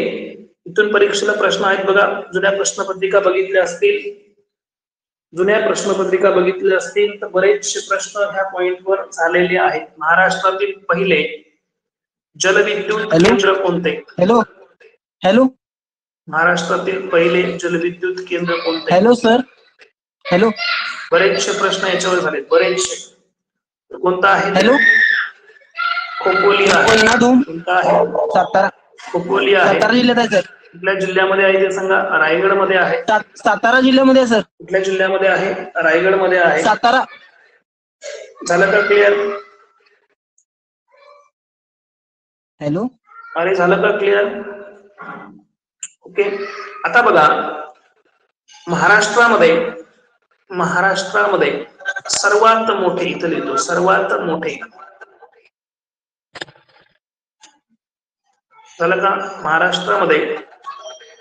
इथून परीक्षेला प्रश्न आहेत बघा, जुन्या प्रश्नपत्रिका बघितल्या असतील तर बरेचसे प्रश्न ह्या पॉइंटवर झालेले आहेत. महाराष्ट्रातील पहिले जलविद्युत केंद्र कोणते, हॅलो महाराष्ट्रातील पहिले जलविद्युत केंद्र कोणते, हॅलो सर, हॅलो, बरेचसे प्रश्न याच्यावर झाले, बरेचसे. कोणता आहे, हॅलो, खोपोली आहे. कोणता आहे, सातारा, खोपोली आहे. सातारा जिल्ह्यात आहे सर. कुठल्या जिल्ह्यामध्ये आहे ते सांगा, रायगड मध्ये आहे. सातारा जिल्ह्यामध्ये सर. कुठल्या जिल्ह्यामध्ये आहे, रायगड मध्ये आहे. सातारा. झालं का क्लिअर, हॅलो, अरे झालं का क्लिअर. ओके, आता बघा महाराष्ट्रामध्ये सर्वात मोठे, इथं लिहितो सर्वात मोठे, झालं का, महाराष्ट्रामध्ये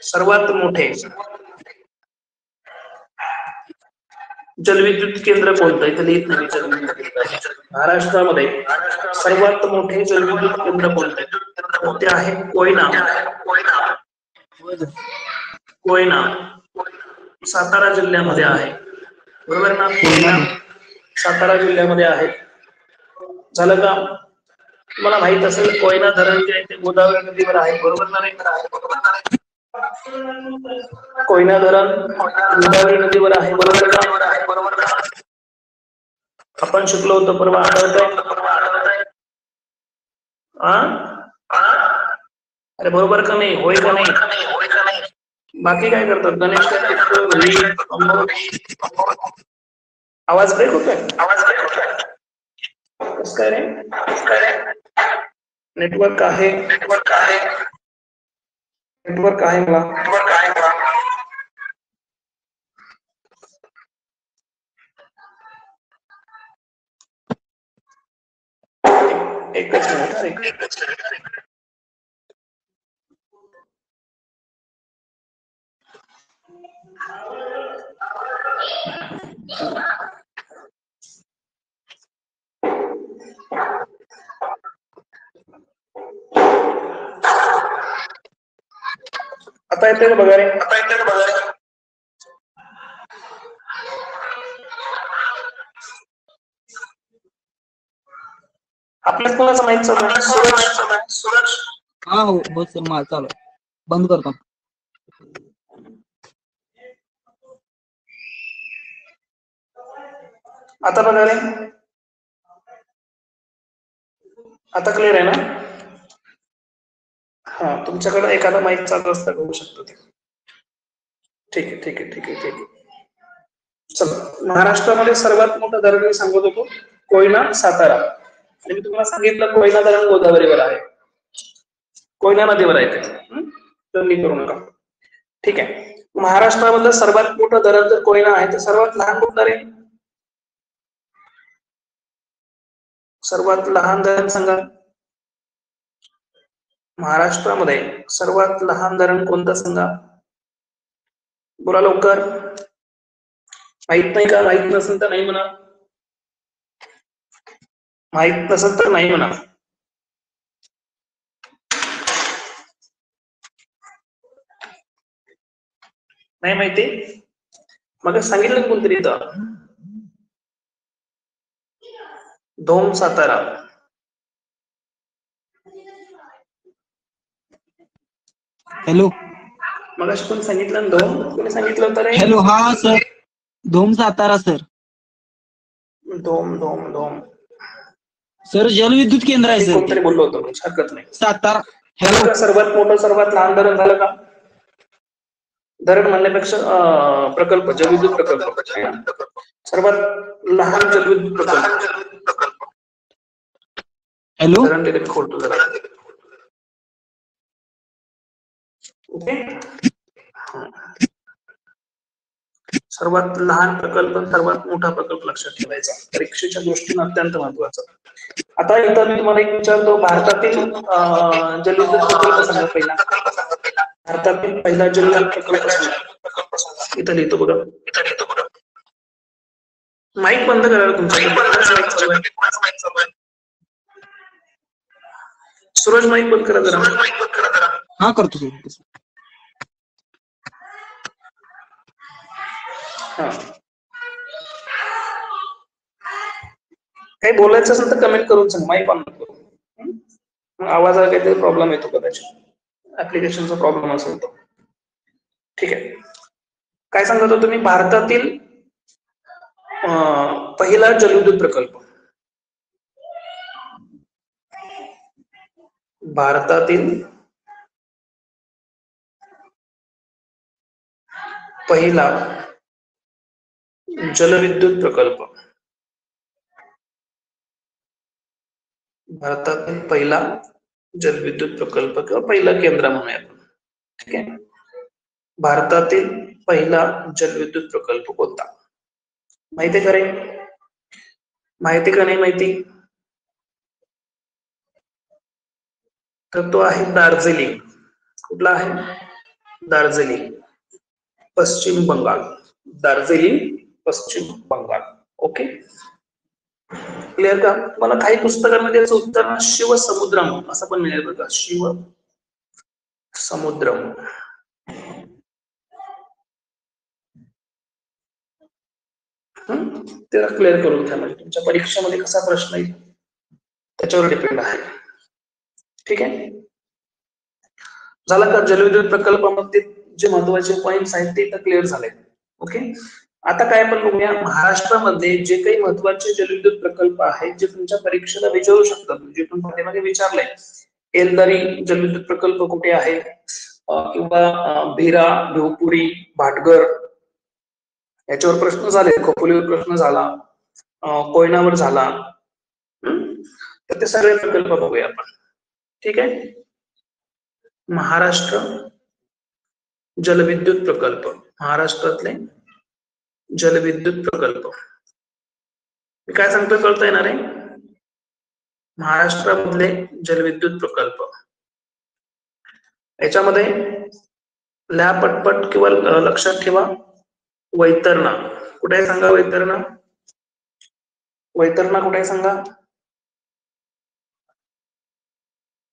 सर्वात मोठे जलविद्युत केंद्र कोणतं, इथं लिहित नाही जलविद्युत केंद्र. महाराष्ट्रामध्ये सर्वात मोठे जलविद्युत केंद्र कोणते आहे, कोयना सातारा जिल्ह्यामध्ये आहे, बरोबर ना, कोयना सातारा जिल्ह्यामध्ये आहे. झालं का, तुम्हाला माहित असेल कोयना धरण जे आहे ते गोदावरी नदीवर आहे, बरोबर ना, नाही, कोयना धरण गोदावरी नदीवर आहे, बरोबर का, आपण शिकलो होतो परवा, आठवतंय, अरे बरोबर का नाही, होय का नाही. बाकी काय करतात, गणेश आवाज ब्रेक होतोय, कसं काय रे, नेटवर्क आहे मला, एकच मिनिट. आता येते का बघा रे, आपल्याच कोणाचं माहित चालू आहे, सूरज. हा हो सर, मला चालू, बंद करतो. आता बघा रे, आता क्लिअर आहे ना. हा, तुमच्याकडे एखादा माईक चालू असता होऊ शकतो ते. ठीक आहे. चला, महाराष्ट्रामध्ये सर्वात मोठं धरण मी सांगत होतो कोयना सातारा. आणि मी तुम्हाला सांगितलं कोयना धरण गोदावरीवर आहे, कोयना नदीवर आहे ते, तर करू नका. ठीक आहे. महाराष्ट्रामधलं सर्वात मोठं धरण जर कोयना आहे तर सर्वात लहान कोणतं रे? सर्वात लहान धरण सांगा. महाराष्ट्रामध्ये सर्वात लहान धरण कोणतं सांगा? बोला लवकर. माहित नाही का? माहित नसेल तर नाही म्हणा. माहित नसेल तर नाही म्हणा. नाही माहिती? मग सांगितलं कोणतरी इथं, धोम सातारा. हॅलो. मग कोणी सांगितलं धोम? कोणी सांगितलं होतं रे? हॅलो. हा sir, Dhom Satara sir. Dhom Dhom Dhom sir जलविद्युत केंद्र आहे सर. कोणतरी बोललो होतो, हरकत नाही. सातारा. हॅलो. का सर्वात मोठं सर्वात लहान धरण झालं का? धरण म्हणण्यापेक्षा प्रकल्प, जलविद्युत प्रकल्प. सर्वात लहान जलविद्युत प्रकल्प. हॅलो. धरण तिथे खोलतो जरा. ओके. सर्वात लहान प्रकल्प, सर्वात मोठा प्रकल्प लक्षात ठेवायचा, परीक्षेच्या दृष्टीने अत्यंत महत्वाचा. आता इथं मी तुम्हाला एक विचारतो, भारतातील जलविद्युत प्रकल्प सांगा पहिला. भारतातील पहिला जलविद्युत प्रकल्प सांगा. इथं लिहितो बघा. माईक बंद करा तुमचा. सूरज माईक बंद करा जरा. हा करतो सर. काही बोलायचं असेल तर कमेंट करून सांग, माईक ऑन करू. आवाजाला काहीतरी प्रॉब्लेम येतो कदाचित, ऍप्लिकेशनचा प्रॉब्लेम असेल तो. ठीक आहे. काय सांगत होतो तुम्ही? भारतातील पहिला जलविद्युत प्रकल्प. भारतातील पहिला जलविद्युत प्रकल्प. भारतातील पहिला जलविद्युत प्रकल्प किंवा पहिला केंद्र म्हणूया आपण. ठीक आहे. भारतातील पहिला जलविद्युत प्रकल्प कोणता? माहिती आहे का रे? माहिती का नाही माहिती? तर तो आहे दार्जिलिंग. कुठला आहे? दार्जिलिंग, पश्चिम बंगाल. दार्जिलिंग, पश्चिम बंगाल. ओके, क्लिअर का? मला काही पुस्तकांमध्ये याचं उत्तर शिव समुद्रम असं पण मिळेल बघा. शिव समुद्रम. त्याला क्लिअर करून घ्या, म्हणजे तुमच्या परीक्षेमध्ये कसा प्रश्न येईल त्याच्यावर डिपेंड आहे. ठीक आहे. झाला का? जलविद्युत प्रकल्पामध्ये जे महत्वाचे पॉइंट्स आहेत ते क्लिअर झाले. ओके. आता काय आपण बघूया, महाराष्ट्रामध्ये जे काही महत्वाचे जलविद्युत प्रकल्प आहेत जे तुमच्या परीक्षेला विचारू शकतात, जे तुम्ही मध्ये विचारलंय, एलदरी जलविद्युत प्रकल्प कुठे आहे, किंवा भिरा, भिवपुरी, भाटघर याच्यावर प्रश्न झाले, खोपोलीवर प्रश्न झाला, कोयनावर झाला. तर ते सगळे प्रकल्प बघूया आपण. ठीक आहे. महाराष्ट्र जलविद्युत प्रकल्प, महाराष्ट्रातले जलविद्युत प्रकल्प. मी काय सांगतोय कळतं येणार आहे? महाराष्ट्रामधले जलविद्युत प्रकल्प, याच्यामध्ये ल्या पटपट किंवा लक्षात ठेवा. वैतरणा कुठे आहे सांगा? वैतरणा, वैतरणा कुठे आहे सांगा?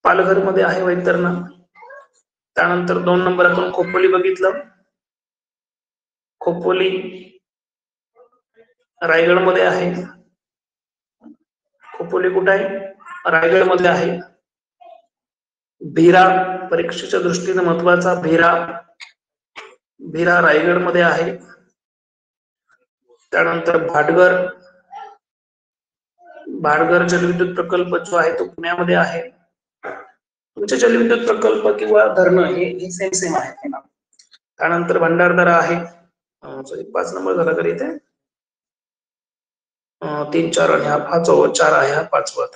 पालघर मध्ये आहे वैतरणा. त्यानंतर 2 नंबर आपण खोपोली बघितलं. खोपोली रायगड मध्ये आहे. खोपोली कुठे आहे? रायगड मध्ये आहे. भिरा परीक्षेच्या दृष्टीने महत्वाचा, भिरा, भिरा रायगड मध्ये आहे. त्यानंतर भाटघर, भाटघर जलविद्युत प्रकल्प जो आहे तो पुण्यामध्ये आहे. तुमचे जलविद्युत प्रकल्प किंवा धरण हे सेम सेम आहे ना. त्यानंतर भंडारदरा आहे. 5 नंबर झाला तरी इथे 3, 4 आणि हा 4 आहे, हा 5वा.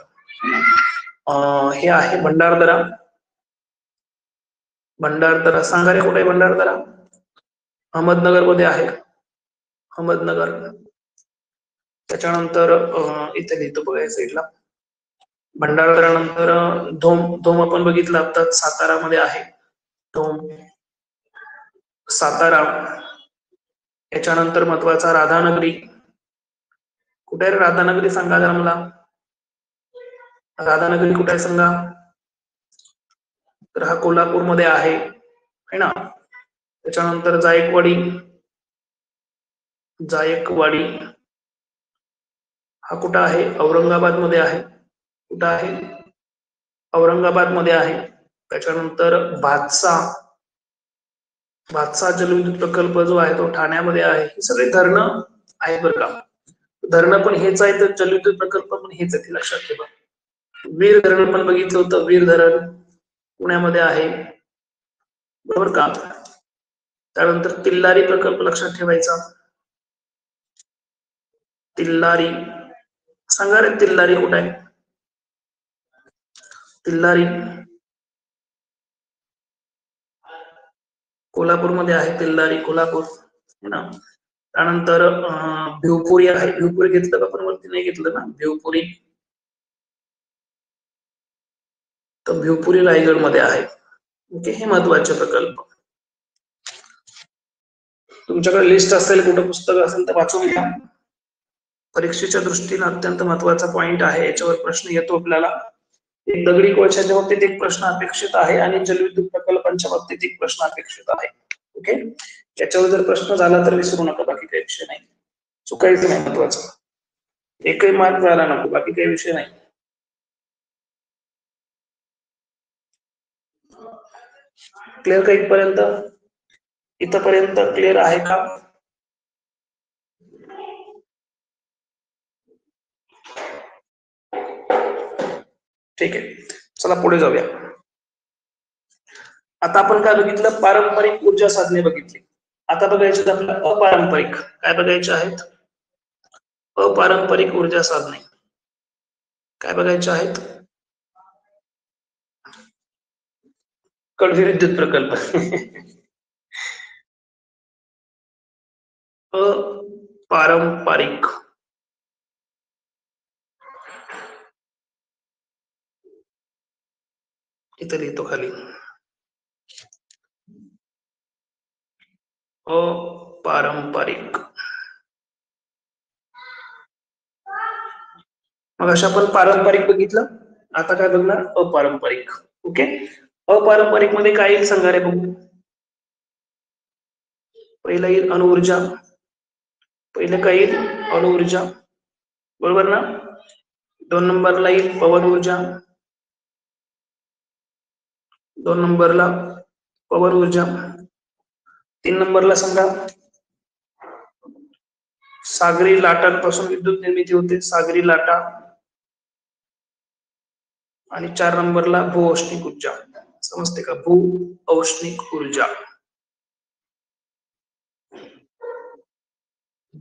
हे आहे भंडारदरा. भंडारदरा सांगा रे कुठे आहे भंडारदरा? अहमदनगर मध्ये आहे. अहमदनगर. त्याच्यानंतर इथे लिहितो बघा या साईडला. भंडारदरा नंतर धोम आपण बघितलं आता सातारामध्ये आहे. धोम सातारा. याच्यानंतर महत्वाचा राधानगरी. कुठे आहे राधानगरी सांगा जरा मला. राधानगरी कुठे आहे सांगा. तर हा कोल्हापूरमध्ये आहे ना. त्याच्यानंतर जायकवाडी. जायकवाडी हा कुठं आहे? औरंगाबाद मध्ये आहे. कुठं आहे? औरंगाबाद मध्ये आहे. त्याच्यानंतर भातसा. भातसा जलविद्युत प्रकल्प जो आहे तो ठाण्यामध्ये आहे. ही सगळी धरणं आहेत बरं का. धरणं पण हेच आहे तर जलविद्युत प्रकल्प पण हेच आहे, लक्षात ठेवा. वीर धरण पण बघितलं होतं. वीर धरण पुण्यामध्ये आहे, बरोबर का. त्यानंतर तिल्लारी प्रकल्प लक्षात ठेवायचा. तिल्लारी सांगा रे तिल्लारी कुठे आहे? तिल्लारी कोल्हापूरमध्ये आहे. तिल्लारी कोल्हापूर है ना. त्यानंतर भिवपुरी आहे. भिवपुरी घेतलं का पण वरती नाही घेतलं ना भिवपुरी. तर भिवपुरी रायगड मध्ये आहे. ओके, हे महत्वाचे प्रकल्प. तुमच्याकडे लिस्ट असेल, कुठं पुस्तक असेल तर वाचून घ्या. परीक्षेच्या दृष्टीने अत्यंत महत्वाचा पॉइंट आहे. याच्यावर प्रश्न येतो आपल्याला. एक दगडी कोळशाच्या बाबतीत एक प्रश्न अपेक्षित आहे आणि जलविद्युत प्रकल्पांच्या बाबतीत एक प्रश्न अपेक्षित आहे. ओके, याच्यावर जर प्रश्न झाला तर विसरू नका, बाकी काही विषय नाही. चुकायचं नाही महत्वाचं. एकही मार्क झाला नको, बाकी काही विषय नाही. क्लिअर का इथपर्यंत? इथपर्यंत क्लिअर आहे का? ठीक आहे, चला पुढे जाऊया. आता आपण काय बघितलं? पारंपरिक ऊर्जा साधने बघितली. आता बघायचे आपल्याला अपारंपरिक. काय बघायचे आहेत? अपारंपरिक ऊर्जा साधने काय बघायचे आहेत? कडविद्युत प्रकल्प. अपारंपरिक इथे लिहितो खाली. अपारंपरिक. मग अशा आपण पारंपरिक बघितलं. आता काय बघणार? अपारंपरिक. ओके, अपारंपरिक मध्ये काय येईल सांगा रे बघू. पहिला येईल अणुऊर्जा. पहिलं काय येईल? अणुऊर्जा, बरोबर ना. 2 नंबरला येईल पवन ऊर्जा. 2 नंबरला पवन ऊर्जा. 3 नंबरला सांगा सागरी लाटांपासून विद्युत निर्मिती होते, सागरी लाटा. आणि 4 नंबरला भू औष्णिक ऊर्जा. समजते का? भू औष्णिक ऊर्जा.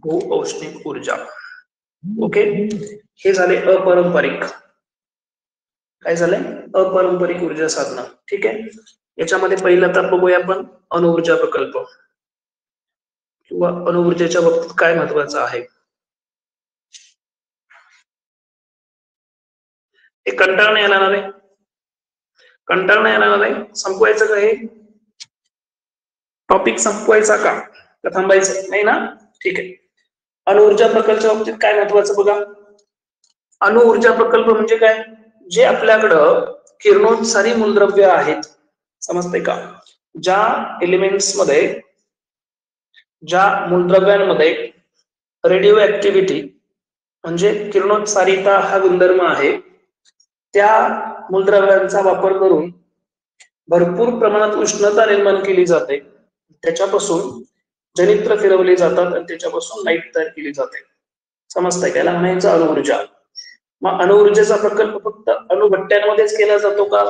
भू औष्णिक ऊर्जा. ओके, हे झाले अपारंपरिक. काय झालंय? अपारंपरिक ऊर्जा साधन. ठीक आहे, याच्यामध्ये पहिला तर बघूया आपण अणुऊर्जा प्रकल्प किंवा अणुऊर्जेच्या बाबतीत काय महत्वाचं आहे. हे कंटाळा नाही येणार आहे? कंटाळा नाही येणार आहे? संपवायचं का हे टॉपिक? संपवायचा का थांबायचं नाही ना? ठीक आहे. अणुऊर्जा प्रकल्पाच्या बाबतीत काय महत्वाचं बघा. अणुऊर्जा प्रकल्प म्हणजे काय? जे आपल्याकडं किरणोत्सारी मूलद्रव्य आहेत, समजते का. ज्या एलिमेंट्स मध्ये, ज्या मूलद्रव्यांमध्ये रेडिओ ऍक्टिव्हिटी म्हणजे किरणोत्सारिता हा गुणधर्म आहे, त्या मूलद्रव्यांचा वापर करून भरपूर प्रमाणात उष्णता निर्माण केली जाते. त्याच्यापासून जनित्र फिरवले जातात आणि त्याच्यापासून लाईट तयार केली जाते. समजतंय? त्याला म्हणायचं अणुऊर्जा. मग अणुऊर्जेचा प्रकल्प फक्त अणुभट्ट्यांमध्येच केला जातो का?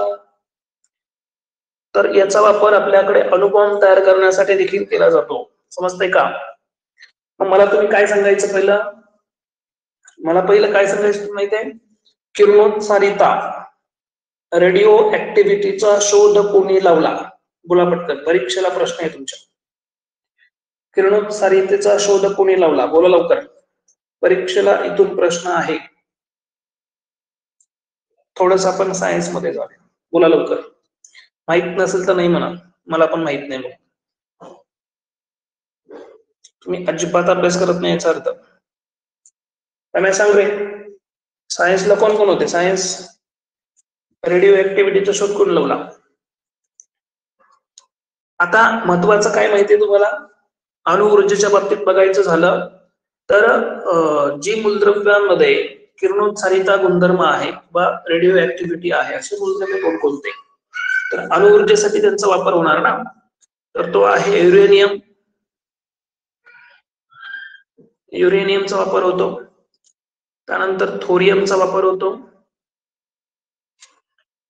तर याचा वापर आपल्याकडे अणुबॉम्ब तयार करण्यासाठी देखील केला जातो. समजतंय का? मग मला तुम्ही काय सांगायचं पहिलं? मला पहिलं काय सांगायचं माहिती आहे? किरणोत्सारिता रेडिओ ऍक्टिव्हिटीचा शोध कोणी लावला? बोला पटकन, परीक्षेला प्रश्न आहे तुमच्या. किरणोत्सारितेचा शोध कोणी लावला? बोला लवकर, परीक्षेला इथून प्रश्न आहे. थोडस आपण सायन्स मध्ये जाऊया. बोला लवकर, माहित नसेल तर नाही म्हणा, मला पण माहित नाही. मग तुम्ही अजिबात अभ्यास करत नाही याचा अर्थ. काय सांग रे, सायन्सला कोण कोण होते? सायन्स रेडिओ ऍक्टिव्हिटीचा शोध कोण लावला? आता महत्वाचं काय माहितीये तुम्हाला, अणुऊर्जेच्या बाबतीत बघायचं झालं तर जी मूलद्रव्यांमध्ये किरणोत्सारिता गुणधर्म आहे वा रेडिओ ऍक्टिव्हिटी आहे असे मूलद्रव्य कोणकोणते? तर अणुऊर्जेसाठी त्यांचा वापर होणार ना, तर तो आहे युरेनियम. युरेनियमचा वापर होतो. त्यानंतर थोरियमचा वापर होतो.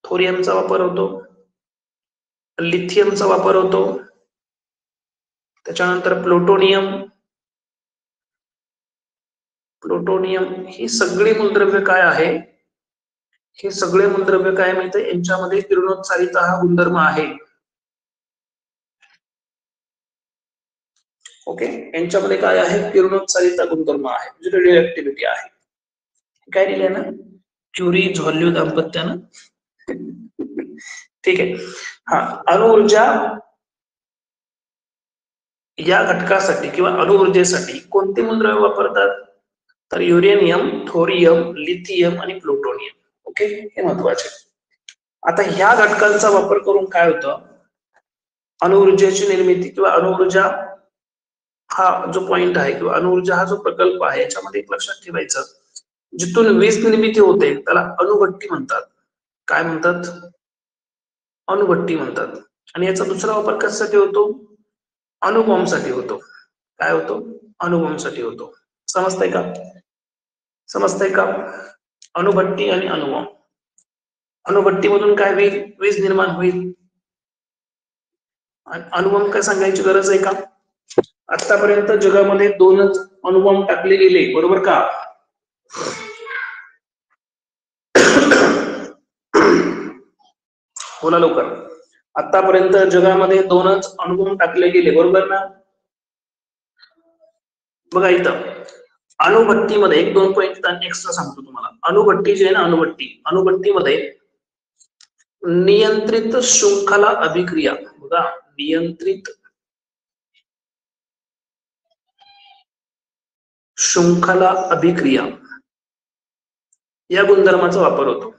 थोरियमचा वापर होतो. लिथियमचा वापर होतो. त्याच्यानंतर प्लुटोनियम. प्लुटोनियम ही सगळी मूलद्रव्य काय आहे? हे सगळे मूलद्रव्य काय माहिती, यांच्यामध्ये किरणोत्सारिता हा गुणधर्म आहे. ओके, यांच्यामध्ये काय आहे? किरणोत्सारिता गुणधर्म आहे, म्हणजे रेडिओ ऍक्टिव्हिटी आहे. काय लिहिलंय ना, क्युरी झोल्यू दाम्पत्यानं. ठीक आहे. हा, अणुऊर्जा या घटकासाठी किंवा अणुऊर्जेसाठी कोणते मूलद्रव्य वापरतात? तर युरेनियम, थोरियम, लिथियम आणि प्लुटोनियम. ओके, हे महत्वाचे. आता ह्या घटकांचा वापर करून काय होतं, अणुऊर्जेची निर्मिती किंवा अणुऊर्जा हा जो पॉइंट आहे किंवा अणुऊर्जा हा जो प्रकल्प आहे याच्यामध्ये एक लक्षात ठेवायचं, जिथून वीज निर्मिती होते त्याला अणुभट्टी म्हणतात. काय म्हणतात? अणुभट्टी म्हणतात. आणि याचा दुसरा वापर कशासाठी होतो? अणुबॉम्बसाठी होतो. काय होतो? अणुबॉम्बसाठी होतो. समजतंय का? समजतंय का? अणुभट्टी आणि अणुबॉम्ब. अणुभट्टीमधून काय होईल? वीज निर्माण होईल. अणुबॉम्ब काय सांगायची गरज आहे का? आतापर्यंत जगामध्ये 2च अणुबॉम्ब टाकले गेले, बरोबर का? बोला लवकर, आतापर्यंत जगामध्ये 2च अणुबॉम्ब टाकले गेले, बरोबर ना? बघा इथं अणुभट्टीमध्ये 1-2 पॉइंट एक्स्ट्रा सांगतो तुम्हाला. अणुभट्टी जी आहे ना, अणुभट्टीमध्ये नियंत्रित शृंखला अभिक्रिया, बघा नियंत्रित शृंखला अभिक्रिया या गुणधर्माचा वापर होतो.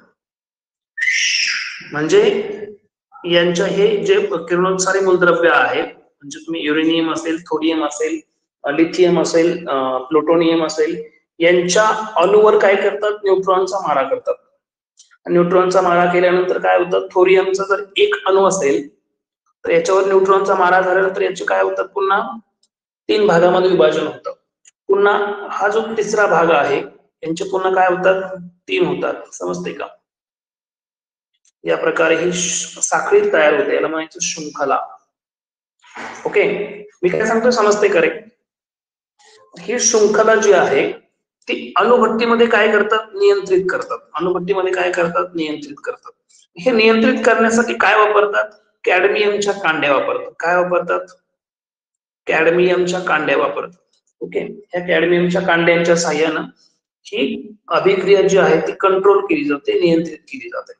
म्हणजे यांच्या हे जे किरणोत्सारी मूलद्रव्य आहे, म्हणजे तुम्ही युरेनियम असेल, थोरियम असेल, लिथियम असेल, प्लुटोनियम असेल, यांच्या अणूवर काय करतात? न्यूट्रॉनचा मारा करतात. न्यूट्रॉनचा मारा केल्यानंतर काय होतं? थोरियमचा जर एक अणू असेल तर याच्यावर न्यूट्रॉनचा मारा झाल्यानंतर याचे काय होतात? पुन्हा 3 भागामध्ये विभाजन होतं. पुन्हा हा जो तिसरा भाग आहे यांचे पुन्हा काय होतात? 3 होतात. समजते का? या प्रकारे ही साखळी तयार होते, याला म्हणायचं शृंखला. ओके, मी काय सांगतो समजते का रे? ही शृंखला जी आहे ती अणुभट्टीमध्ये काय करतात? नियंत्रित करतात. अणुभट्टीमध्ये काय करतात? नियंत्रित करतात. हे नियंत्रित करण्यासाठी काय वापरतात? कॅडमियमच्या कांड्या वापरतात. काय वापरतात? कॅडमियमच्या कांड्या वापरतात. ओके, ह्या कॅडमियमच्या कांड्यांच्या साह्यानं ही अभिक्रिया जी आहे ती कंट्रोल केली जाते, नियंत्रित केली जाते.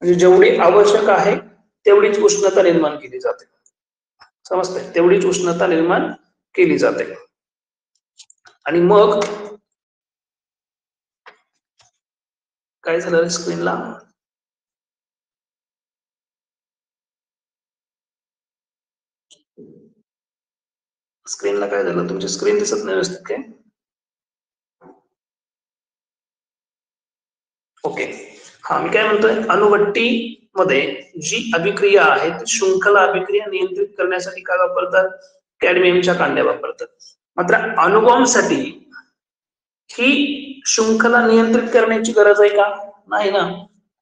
म्हणजे जेवढी आवश्यक आहे तेवढीच उष्णता निर्माण केली जाते. समजतंय? तेवढीच उष्णता निर्माण केली जाते. आणि मग काय झालं स्क्रीनला? स्क्रीनला काय झालं? तुमची स्क्रीन दिसत नाही व्यवस्थित काय? ओके, हा मी काय म्हणतोय, अणुभट्टी मध्ये जी अभिक्रिया आहे ती शृंखला अभिक्रिया नियंत्रित करण्यासाठी काय वापरतात? कॅडमियमच्या कांड्या वापरतात. मात्र अणुबॉम्बसाठी ही शृंखला नियंत्रित करण्याची गरज आहे का? नाही ना,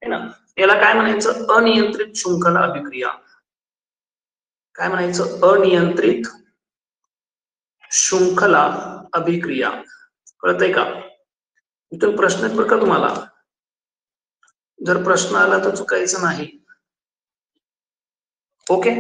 है ना? याला काय म्हणायचं? अनियंत्रित शृंखला अभिक्रिया. काय म्हणायचं? अनियंत्रित शृंखला अभिक्रिया. कळतंय का? इथून प्रश्न बरं का तुम्हाला, जर प्रश्न आला तर चुकायचं नाही. ओके.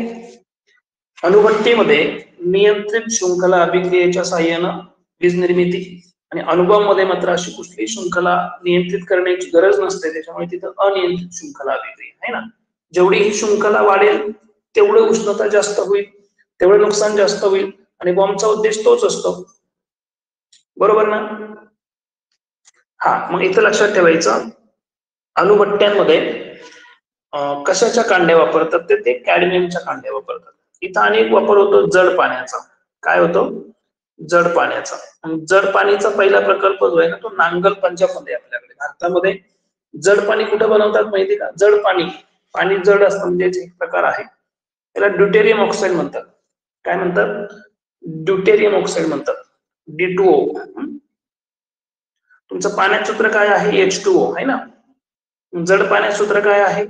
अणुभट्टीमध्ये नियंत्रित शृंखला अभिक्रियेच्या साहाय्यानं वीज निर्मिती, आणि अणुबॉम्बमध्ये मात्र अशी कुठलीही शृंखला नियंत्रित करण्याची गरज नसते, त्याच्यामुळे तिथं अनियंत्रित शृंखला अभिक्रिया आहे ना. जेवढी ही शृंखला वाढेल तेवढं उष्णता जास्त होईल, तेवढं नुकसान जास्त होईल, आणि बॉम्बचा उद्देश तोच असतो, बरोबर ना. हा, मग इथं लक्षात ठेवायचं, अणुभट्ट्यांमध्ये कशाच्या कांड्या वापरतात, तर ते कॅडमियमच्या कांड्या वापरतात. इथं अनेक वापर होतो जड पाण्याचा. काय होतो? जड पाण्याचा. जड पाणीचा पहिला प्रकल्प जो आहे ना, तो नांगल पंजाबमध्ये आपल्याकडे. भारतामध्ये जड पाणी कुठं बनवतात माहिती का? जड पाणी, पाणी जड असतं म्हणजे एक प्रकार आहे, त्याला ड्यूटेरियम ऑक्साईड म्हणतात. काय म्हणतात? ड्यूटेरियम ऑक्साईड म्हणतात, D2O. तुमचं पाण्याचं सूत्र काय आहे? H2O आहे ना. जड पाण्याचं सूत्र काय आहे?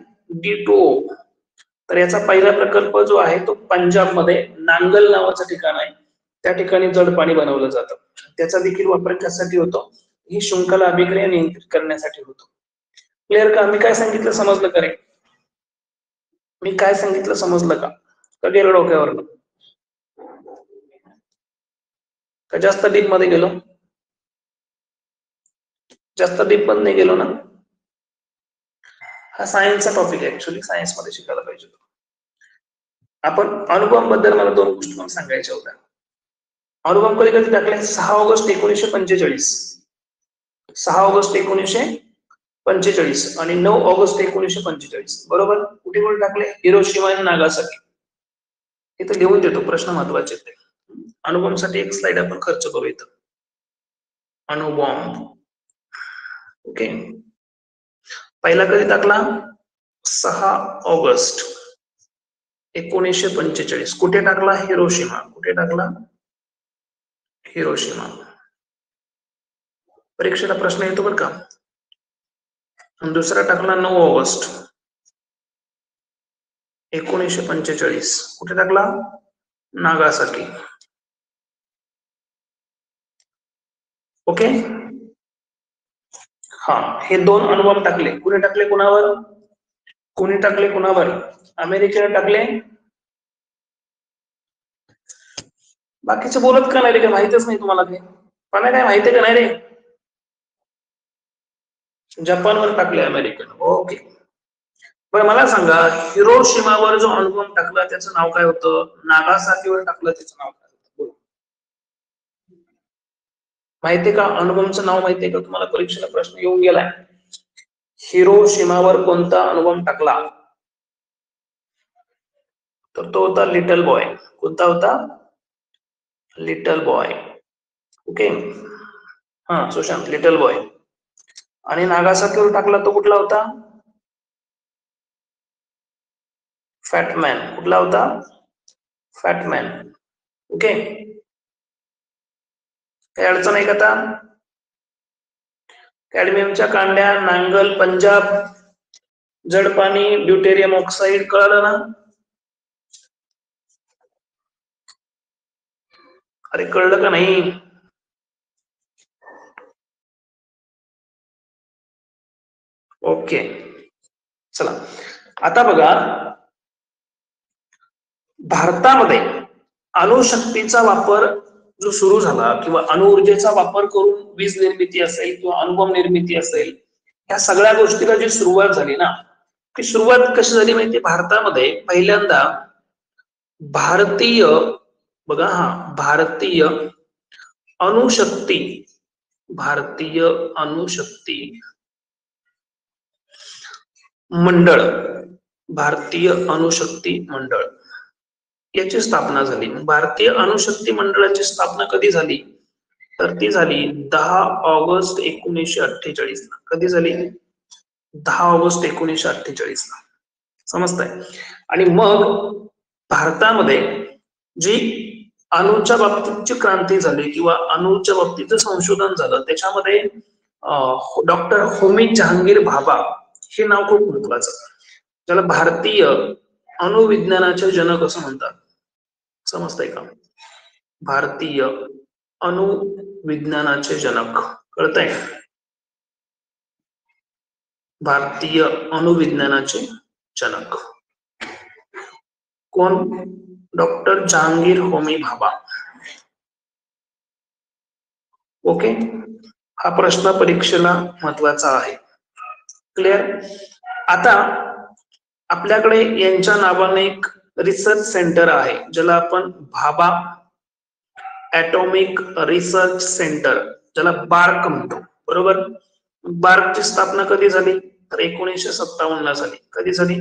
D2O. तर याचा पहिला प्रकल्प जो आहे तो पंजाबमध्ये नांगल नावाचं ठिकाण आहे, त्या ठिकाणी जड पाणी बनवलं जातं. त्याचा देखील वापर कशासाठी होतो? ही शृंखला अभिक्रिया नियंत्रित करण्यासाठी होतो. क्लिअर का? मी काय सांगितलं समजलं का रे? मी काय सांगितलं समजलं का? का गेलो डोक्यावरनं? का जास्त डीप मध्ये गेलो? जास्त डीप मध्ये नाही गेलो ना? हा सायन्सचा टॉपिक आहे, ऍक्च्युअली सायन्स मध्ये शिकायला पाहिजे. आपण अणुबॉम्ब बद्दल मला 2 गोष्टी मला सांगायच्या होत्या. अणुबॉम्ब कधी टाकले? 6 ऑगस्ट 1945. 6 ऑगस्ट 1945 आणि 9 ऑगस्ट 1945, बरोबर. कुठे कुठे टाकले? हिरोशिमा आणि नागासाकी. इथं लिहून देतो, प्रश्न महत्वाचे ते. अणुबॉम्ब साठी एक स्लाइड आपण खर्च करू इथं. अणुबॉम्ब, ओके. पहिला कधी टाकला? 6 ऑगस्ट 1945. कुठे टाकला? हिरोशिमा. कुठे टाकला? हिरोशिमा. परीक्षेला प्रश्न येतो बरं का. दुसरा टाकला 9 ऑगस्ट 1945. कुठे टाकला? नागासाकी. ओके. हा, हे 2 अणुबॉम्ब टाकले. कुठे टाकले? कुणावर? कोणी टाकले? कुणावर? अमेरिकेने टाकले. बाकीचे बोलत का नाही रे? काय माहितच नाही तुम्हाला? ते पण काय माहिती का नाही रे? जपानवर टाकले अमेरिकेनं. ओके. बरं मला सांगा, हिरोशिमावर जो अणुबॉम्ब टाकला त्याचं नाव काय होतं? नागासाकीवर टाकलं त्याचं नाव काय होतं? माहितीये का? अणुबॉम्बचं नाव माहितीये का तुम्हाला? परीक्षेला प्रश्न येऊन गेलाय. हिरोशिमावर कोणता अणुबॉम्ब टाकला? तर तो होता लिटल बॉय. कोणता होता? Little boy. ओके. हा सुशांत, लिटल बॉय. आणि नागासाकीवर टाकला तो कुठला होता? फॅटमॅन. कुठला होता? फॅटमॅन. ओके. काही अडचण आहे का आता? कॅडमियमच्या कांड्या, नांगल पंजाब, जड पाणी, ड्यूटेरियम ऑक्साईड, कळलं ना? अरे कळलं का नाही? ओके. चला आता बघा, भारतामध्ये अणुशक्तीचा वापर जो सुरू झाला किंवा अणुऊर्जेचा वापर करून वीज निर्मिती असेल किंवा अणुबॉम्ब निर्मिती असेल, या सगळ्या गोष्टीला जी सुरुवात झाली ना, ती सुरुवात कशी झाली माहिती? भारतामध्ये पहिल्यांदा भारतीय, बघा हा, भारतीय अणुशक्ती, भारतीय अणुशक्ती मंडळ, भारतीय अणुशक्ती मंडळ याची स्थापना झाली. भारतीय अणुशक्ती मंडळाची स्थापना कधी झाली? तर ती झाली 10 ऑगस्ट 1948 ला. कधी झाली? 10 ऑगस्ट 1948 ला. समजतंय? आणि मग भारतामध्ये जी अणूच्या बाबतीतची क्रांती झाली किंवा अणूच्या बाबतीचं संशोधन झालं, त्याच्यामध्ये डॉक्टर होमी जहांगीर भाभा हे नाव खूप महत्वाचं, ज्याला भारतीय अणुविज्ञानाचे जनक असं म्हणतात. समजतंय का? भारतीय अणुविज्ञानाचे जनक, कळतंय? भारतीय अणुविज्ञानाचे जनक कोण? डॉक्टर जहांगीर होमी भाभा. ओके, हा प्रश्न परीक्षेला महत्वाचा आहे. क्लिअर? आता आपल्याकडे यांच्या नावाने एक रिसर्च सेंटर आहे ज्याला आपण भाभा ॲटॉमिक रिसर्च सेंटर, ज्याला बार्क म्हणतो, बरोबर. बार्कची स्थापना कधी झाली? तर 1957 झाली. कधी झाली?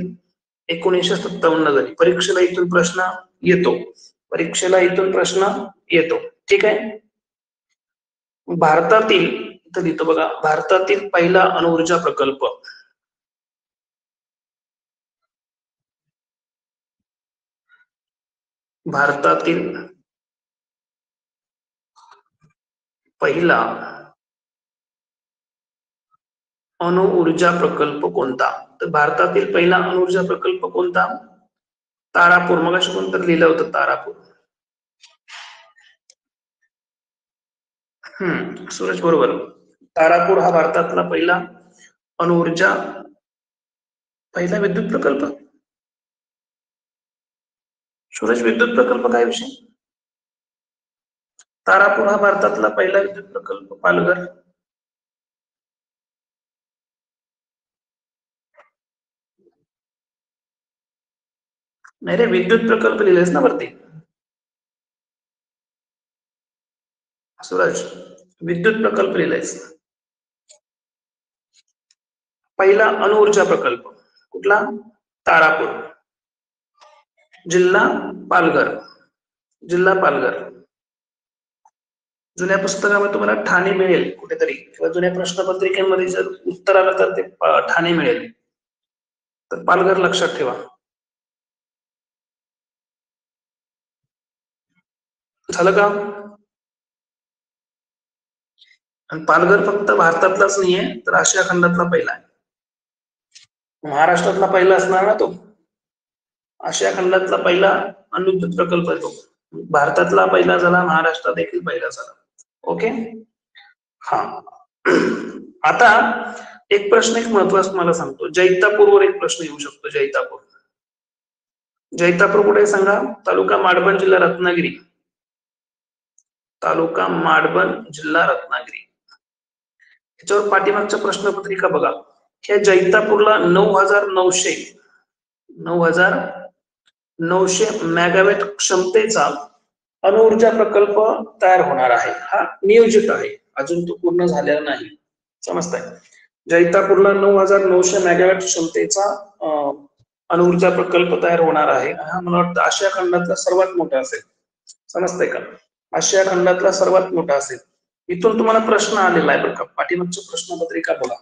1957 झाली. परीक्षेला इथून प्रश्न येतो, परीक्षेला इथून प्रश्न येतो. ठीक आहे. भारतातील, इथं लिहितो बघा, भारतातील पहिला अणुऊर्जा प्रकल्प, भारतातील पहिला अणुऊर्जा प्रकल्प कोणता? तर भारतातील पहिला अणुऊर्जा प्रकल्प कोणता? तारापूर. मग अशी कोणतं लिहिलं होतं? तारापूर. सूरज बरोबर. तारापूर हा भारतातला पहिला अणुऊर्जा, पहिला विद्युत प्रकल्प. सूरज, विद्युत प्रकल्प काय विषय? तारापूर हा भारतातला पहिला विद्युत प्रकल्प. पालघर. नाही रे, विद्युत प्रकल्प लिहिलेस ना वरती सूरज, विद्युत प्रकल्प लिहिलायस. पहिला अणुऊर्जा प्रकल्प कुठला? तारापूर. जिल्हा पालघर. जिल्हा पालघर. जुन्या पुस्तकामध्ये तुम्हाला ठाणे मिळेल कुठेतरी, किंवा जुन्या प्रश्नपत्रिकेमध्ये जर उत्तर आलं तर ते ठाणे मिळेल. तर पालघर लक्षात ठेवा. झालं का? आणि पालघर फक्त भारतातलाच नाहीये, तर आशिया खंडातला पहिला आहे. महाराष्ट्रातला पहिला असणार ना तो. आशिया खंडातला पहिला अणुविद्युत प्रकल्प आहे तो. भारतातला पहिला झाला, महाराष्ट्रात देखील पहिला झाला. ओके. हा. आता एक प्रश्न, एक महत्वाचा तुम्हाला सांगतो. जैतापूरवर एक प्रश्न येऊ शकतो. जैतापूर. जैतापूर कुठे सांगा? तालुका माडबन, जिल्हा रत्नागिरी. तालुका माडबन, जिल्हा रत्नागिरी. याच्यावर पाठीमागच्या प्रश्नपत्रिका बघा. ह्या जैतापूरला 9,900 मेगावॅट क्षमतेचा अणुऊर्जा प्रकल्प तयार होणार आहे. हा नियोजित आहे, अजून तो पूर्ण झालेला नाही. समजताय? जैतापूरला 9,900 मेगावॅट क्षमतेचा अणुऊर्जा प्रकल्प तयार होणार आहे. हा मला वाटतं आशिया खंडातला सर्वात मोठा असेल. समजतंय का? आशिया खंडातला सर्वात मोठा असेल. इथून तुम्हाला प्रश्न आलेला आहे बरं का, पाठीमागची प्रश्नपत्रिका बघा.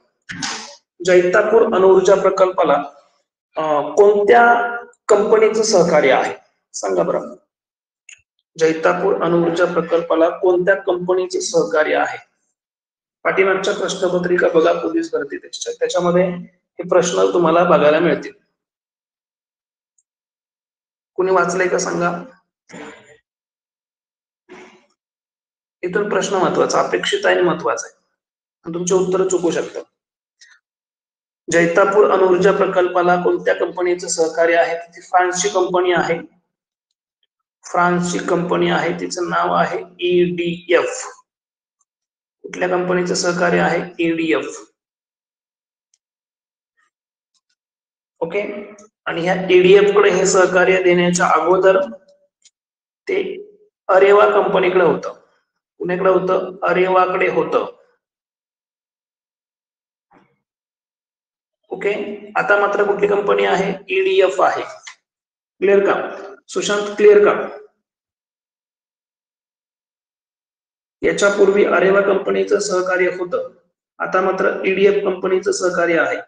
जैतापूर अणुऊर्जा प्रकल्पाला कोणत्या कंपनीचं सहकार्य आहे? सांगा बरं. जैतापूर अणुऊर्जा प्रकल्पाला कोणत्या कंपनीचे सहकार्य आहे? पाठीमागच्या प्रश्नपत्रिका बघा, पोलीस भरती त्याच्यामध्ये हे प्रश्न तुम्हाला बघायला मिळतील. कुणी वाचलंय का सांगा? इथून प्रश्न महत्वाचा, अपेक्षित आहे आणि महत्वाचा आहे, आणि तुमचे उत्तर चुकू शकतात. जैतापूर अणुऊर्जा प्रकल्पाला कोणत्या कंपनीचं सहकार्य आहे? ती फ्रान्सची कंपनी आहे. फ्रान्सची कंपनी आहे, तिचं नाव आहे EDF. कुठल्या कंपनीचं सहकार्य आहे? EDF. ओके. आणि ह्या EDF कडे हे सहकार्य देण्याच्या अगोदर ते अरेवा कंपनीकडे होतं. कुणाकडे होतं? अरेवाकडे होतं. ओके. आता मात्र कुठली कंपनी आहे? EDF आहे. क्लिअर का? सुशांत, क्लिअर का? याच्यापूर्वी अरेवा कंपनीचं सहकार्य होतं, आता मात्र EDF कंपनीचं सहकार्य आहे.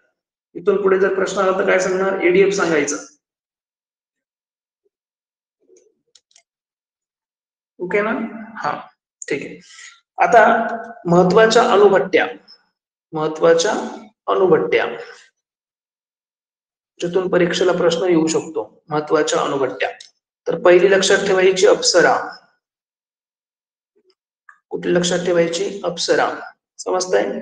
इथून पुढे जर प्रश्न आला तर काय सांगणार? EDF सांगायचं. ओके ना? हा, ठीक आहे. आता महत्वाच्या अणुभट्ट्या, महत्वाच्या अणुभट्ट्या ज्यातून परीक्षेला प्रश्न येऊ शकतो. महत्वाच्या अणुभट्ट्या, तर पहिली लक्षात ठेवायची अप्सरा. कुठली लक्षात ठेवायची? अप्सरा. समजतंय?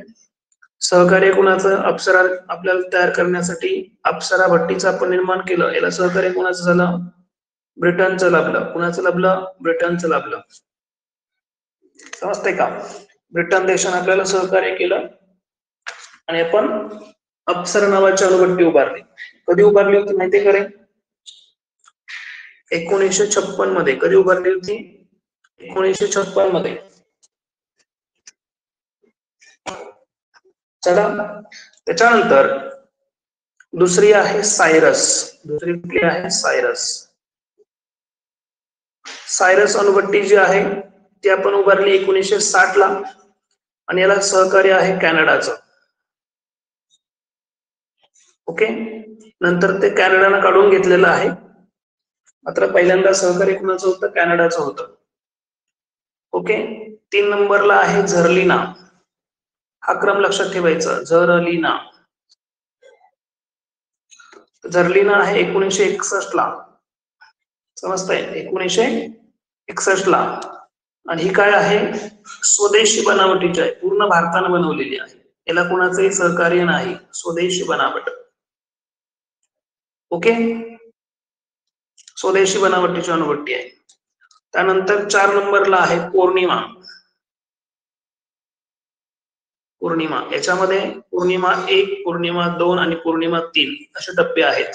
सहकार्य कुणाचं? अप्सरा आपल्याला तयार करण्यासाठी अप्सरा भट्टीचं आपण निर्माण केलं. याला सहकार्य कुणाचं झालं? ब्रिटनचं लाभलं. कुणाचं लाभलं? ब्रिटनचं लाभलं. समजतंय का? ब्रिटन देशाने आपल्याला सहकार्य केलं आणि आपण अप्सरा नावाची अणुभट्टी उभारली. कधी उभारली होती माहिती का रे? 1956 मध्ये. कधी उभारली होती? 1956 मध्ये. चला, त्याच्यानंतर दुसरी आहे सायरस. दुसरी कुठली आहे? सायरस. सायरस अणुभट्टी जी आहे ती आपण उभारली 1960 ला आणि याला सहकार्य आहे कॅनडाचं. ओके, नंतर ते कॅनडानं काढून घेतलेलं आहे. मात्र पहिल्यांदा सहकार्य कुणाचं होतं? कॅनडाचं होतं. ओके, 3 नंबरला आहे झर्लिना. हा क्रम लक्षात ठेवायचा. झर्लिना. झर्लिना आहे 1961 ला. समजतंय? 1961 ला. आणि ही काय आहे? स्वदेशी बनावटीची आहे. पूर्ण भारतानं बनवलेली आहे. याला कुणाचंही सहकार्य नाही. स्वदेशी बनावट. ओके, स्वदेशी बनावटीची अणुभट्टी आहे. त्यानंतर 4 नंबरला आहे पौर्णिमा. पौर्णिमा याच्यामध्ये पौर्णिमा 1, पौर्णिमा 2 आणि पौर्णिमा 3 असे टप्पे आहेत.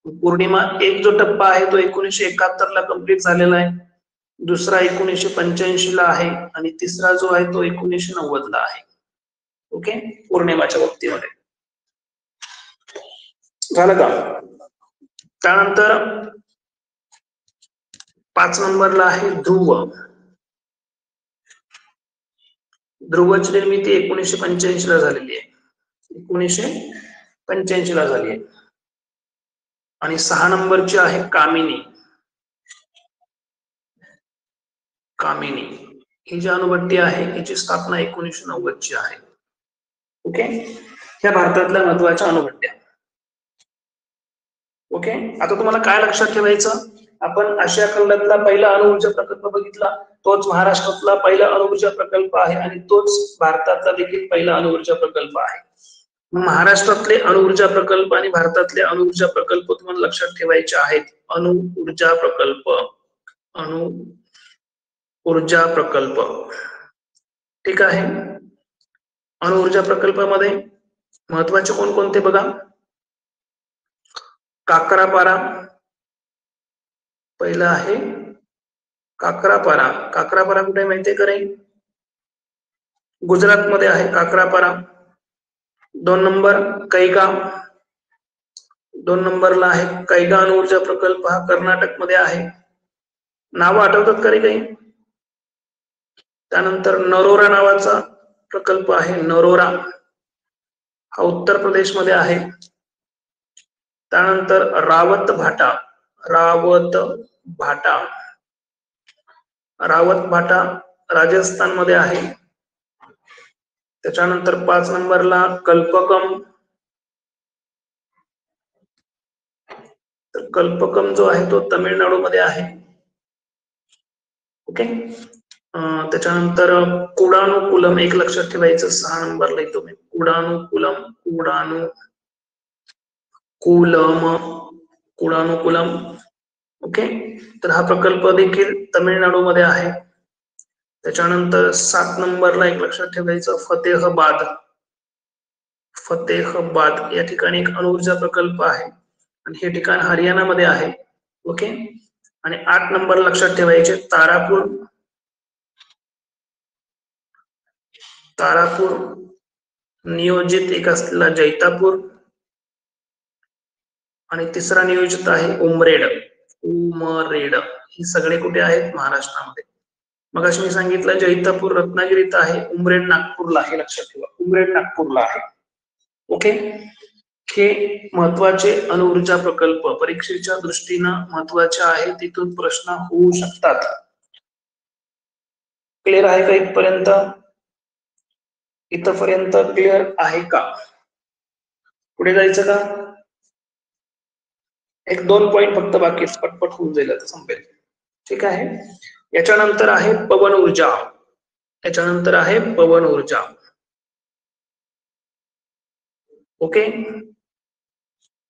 पौर्णिमा 1 जो टप्पा आहे तो 1971 ला कंप्लीट झालेला आहे. दुसरा 1985 ला आहे आणि तिसरा जो आहे तो 1990 ला आहे. ओके, पौर्णिमाच्या बाबतीमध्ये झालं का? त्यानंतर 5 नंबरला आहे ध्रुव. ध्रुवची निर्मिती 1985 ला झालेली आहे. 1985 ला झाली आहे. आणि 6 नंबरची आहे कामिनी. कामिनी ही जी अणुभट्टी आहे याची स्थापना 1990 ची आहे. ओके, ह्या भारतातल्या महत्वाच्या अणुभट्ट्या. ओके, आता तुम्हाला काय लक्षात ठेवायचं? आपण आशिया खंडातला पहिला अणुऊर्जा प्रकल्प बघितला, तोच महाराष्ट्रातला पहिला अणुऊर्जा प्रकल्प आहे आणि तोच भारतातला देखील पहिला अणुऊर्जा प्रकल्प आहे. महाराष्ट्रातले अणुऊर्जा प्रकल्प आणि भारतातले अणुऊर्जा प्रकल्प तुम्हाला लक्षात ठेवायचे आहेत. अणुऊर्जा प्रकल्प, अणुऊर्जा प्रकल्प. ठीक आहे. अणुऊर्जा प्रकल्पामध्ये महत्वाचे कोणकोणते बघा? काकरापारा पहिला आहे. काकरापारा. काकरापारा कुठे माहितीये का रे? गुजरात मध्ये आहे काकरापारा. 2 नंबर कैगा. 2 नंबरला आहे कैगा अणुऊर्जा प्रकल्प. हा कर्नाटक मध्ये आहे. नाव आठवतात का रे काही? त्यानंतर नरोरा नावाचा प्रकल्प आहे. नरोरा हा उत्तर प्रदेश मध्ये आहे. त्यानंतर रावत भाटा. रावत भाटा. रावत भाटा राजस्थान मध्ये आहे. त्याच्यानंतर 5 नंबरला कल्पकम. तर कल्पकम जो आहे तो तामिळनाडू मध्ये आहे. ओके, त्याच्यानंतर कुडानुकुलम एक लक्षात ठेवायचं. 6 नंबरला येतो मी. कुडानुकुलम. कुडानुकुलम. ओके, तर हा प्रकल्प देखील तामिळनाडू मध्ये आहे. त्याच्यानंतर 7 नंबरला एक लक्षात ठेवायचं फतेहबाद. फतेहबाद या ठिकाणी एक अणुऊर्जा प्रकल्प आहे आणि हे ठिकाण हरियाणा मध्ये आहे. ओके, आणि 8 नंबर लक्षात ठेवायचे तारापूर. तारापूर नियोजित एक असलेला जैतापूर आणि तिसरा नियोजित आहे उमरेड. उमरेड ही सगळे कुठे आहेत? महाराष्ट्रामध्ये. मग अशी मी सांगितलं जैतापूर रत्नागिरीत आहे. उमरेड नागपूरला आहे. लक्षात ठेवा, उमरेड नागपूरला आहे. ओके, हे महत्वाचे अणुऊर्जा प्रकल्प परीक्षेच्या दृष्टीनं महत्वाचे आहे. तिथून प्रश्न होऊ शकतात. क्लिअर आहे का इथपर्यंत? इथपर्यंत क्लिअर आहे का? पुढे जायचं का? 1-2 पॉइंट फक्त बाकी, पटपट होऊन जाईल, आता संपेल. ठीक आहे. याच्यानंतर आहे पवन ऊर्जा. याच्यानंतर आहे पवन ऊर्जा. ओके.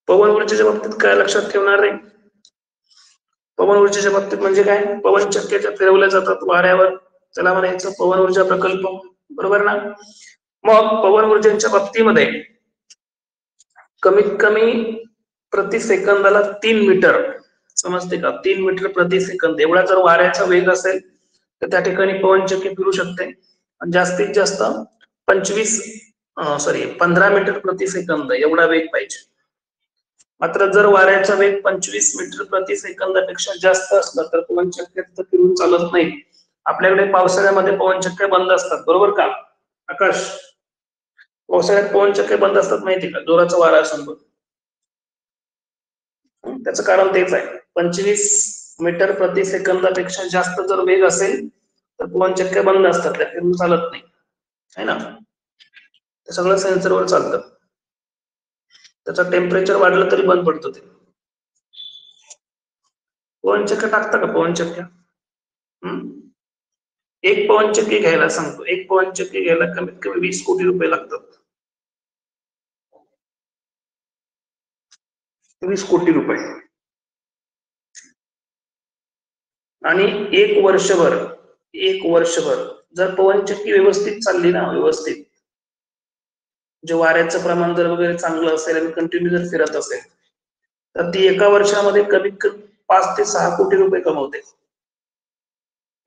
पवन ऊर्जेच्या बाबतीत काय लक्षात ठेवणार रे? पवन ऊर्जेच्या बाबतीत म्हणजे काय? पवन चक्क्या ज्या फिरवल्या जातात वाऱ्यावर, त्याला म्हणायचं पवन ऊर्जा प्रकल्प, बरोबर ना? मग पवन ऊर्जेच्या बाबतीमध्ये कमीत कमी प्रति सेकंदाला 3 मीटर, समजते का? 3 मीटर प्रति सेकंद एवढा जर वाऱ्याचा वेग असेल तर त्या ठिकाणी पवन चक्की फिरू शकते. आणि जास्तीत जास्त 15 मीटर प्रति सेकंद एवढा वेग पाहिजे. मात्र जर वाऱ्याचा वेग 25 मीटर प्रति सेकंदापेक्षा जास्त असला तर पवन चक्क्या फिरून चालत नाही. आपल्याकडे पावसाळ्यामध्ये पवन चक्क्या बंद असतात, बरोबर का आकाश? पावसाळ्यात पवन चक्क्या बंद असतात माहिती का? जोराचा वारा असेल. त्याचं कारण तेच आहे, 25 मीटर प्रति सेकंदापेक्षा जास्त जर वेग असेल तर पवन चक्क्या बंद असतात, त्या फिरून चालत नाही, है ना? ते सगळं सेन्सरवर चालतं. त्याचं टेम्परेचर वाढलं तरी बंद पडतं ते. पवन चक्क्या टाकता का पवन चक्क्या? एक पवन चक्की घ्यायला सांगतो, एक पवन चक्की घ्यायला कमीत कमी 20 कोटी रुपये लागतात. 20 कोटी रुपये. आणि एक वर्षभर जर पवन चक्की व्यवस्थित चालली ना, व्यवस्थित, जे वाऱ्याचं प्रमाण जर वगैरे चांगलं असेल आणि कंटिन्यू जर फिरत असेल तर ती एका वर्षामध्ये कमीत कमी 5 ते 6 कोटी रुपये कमवते.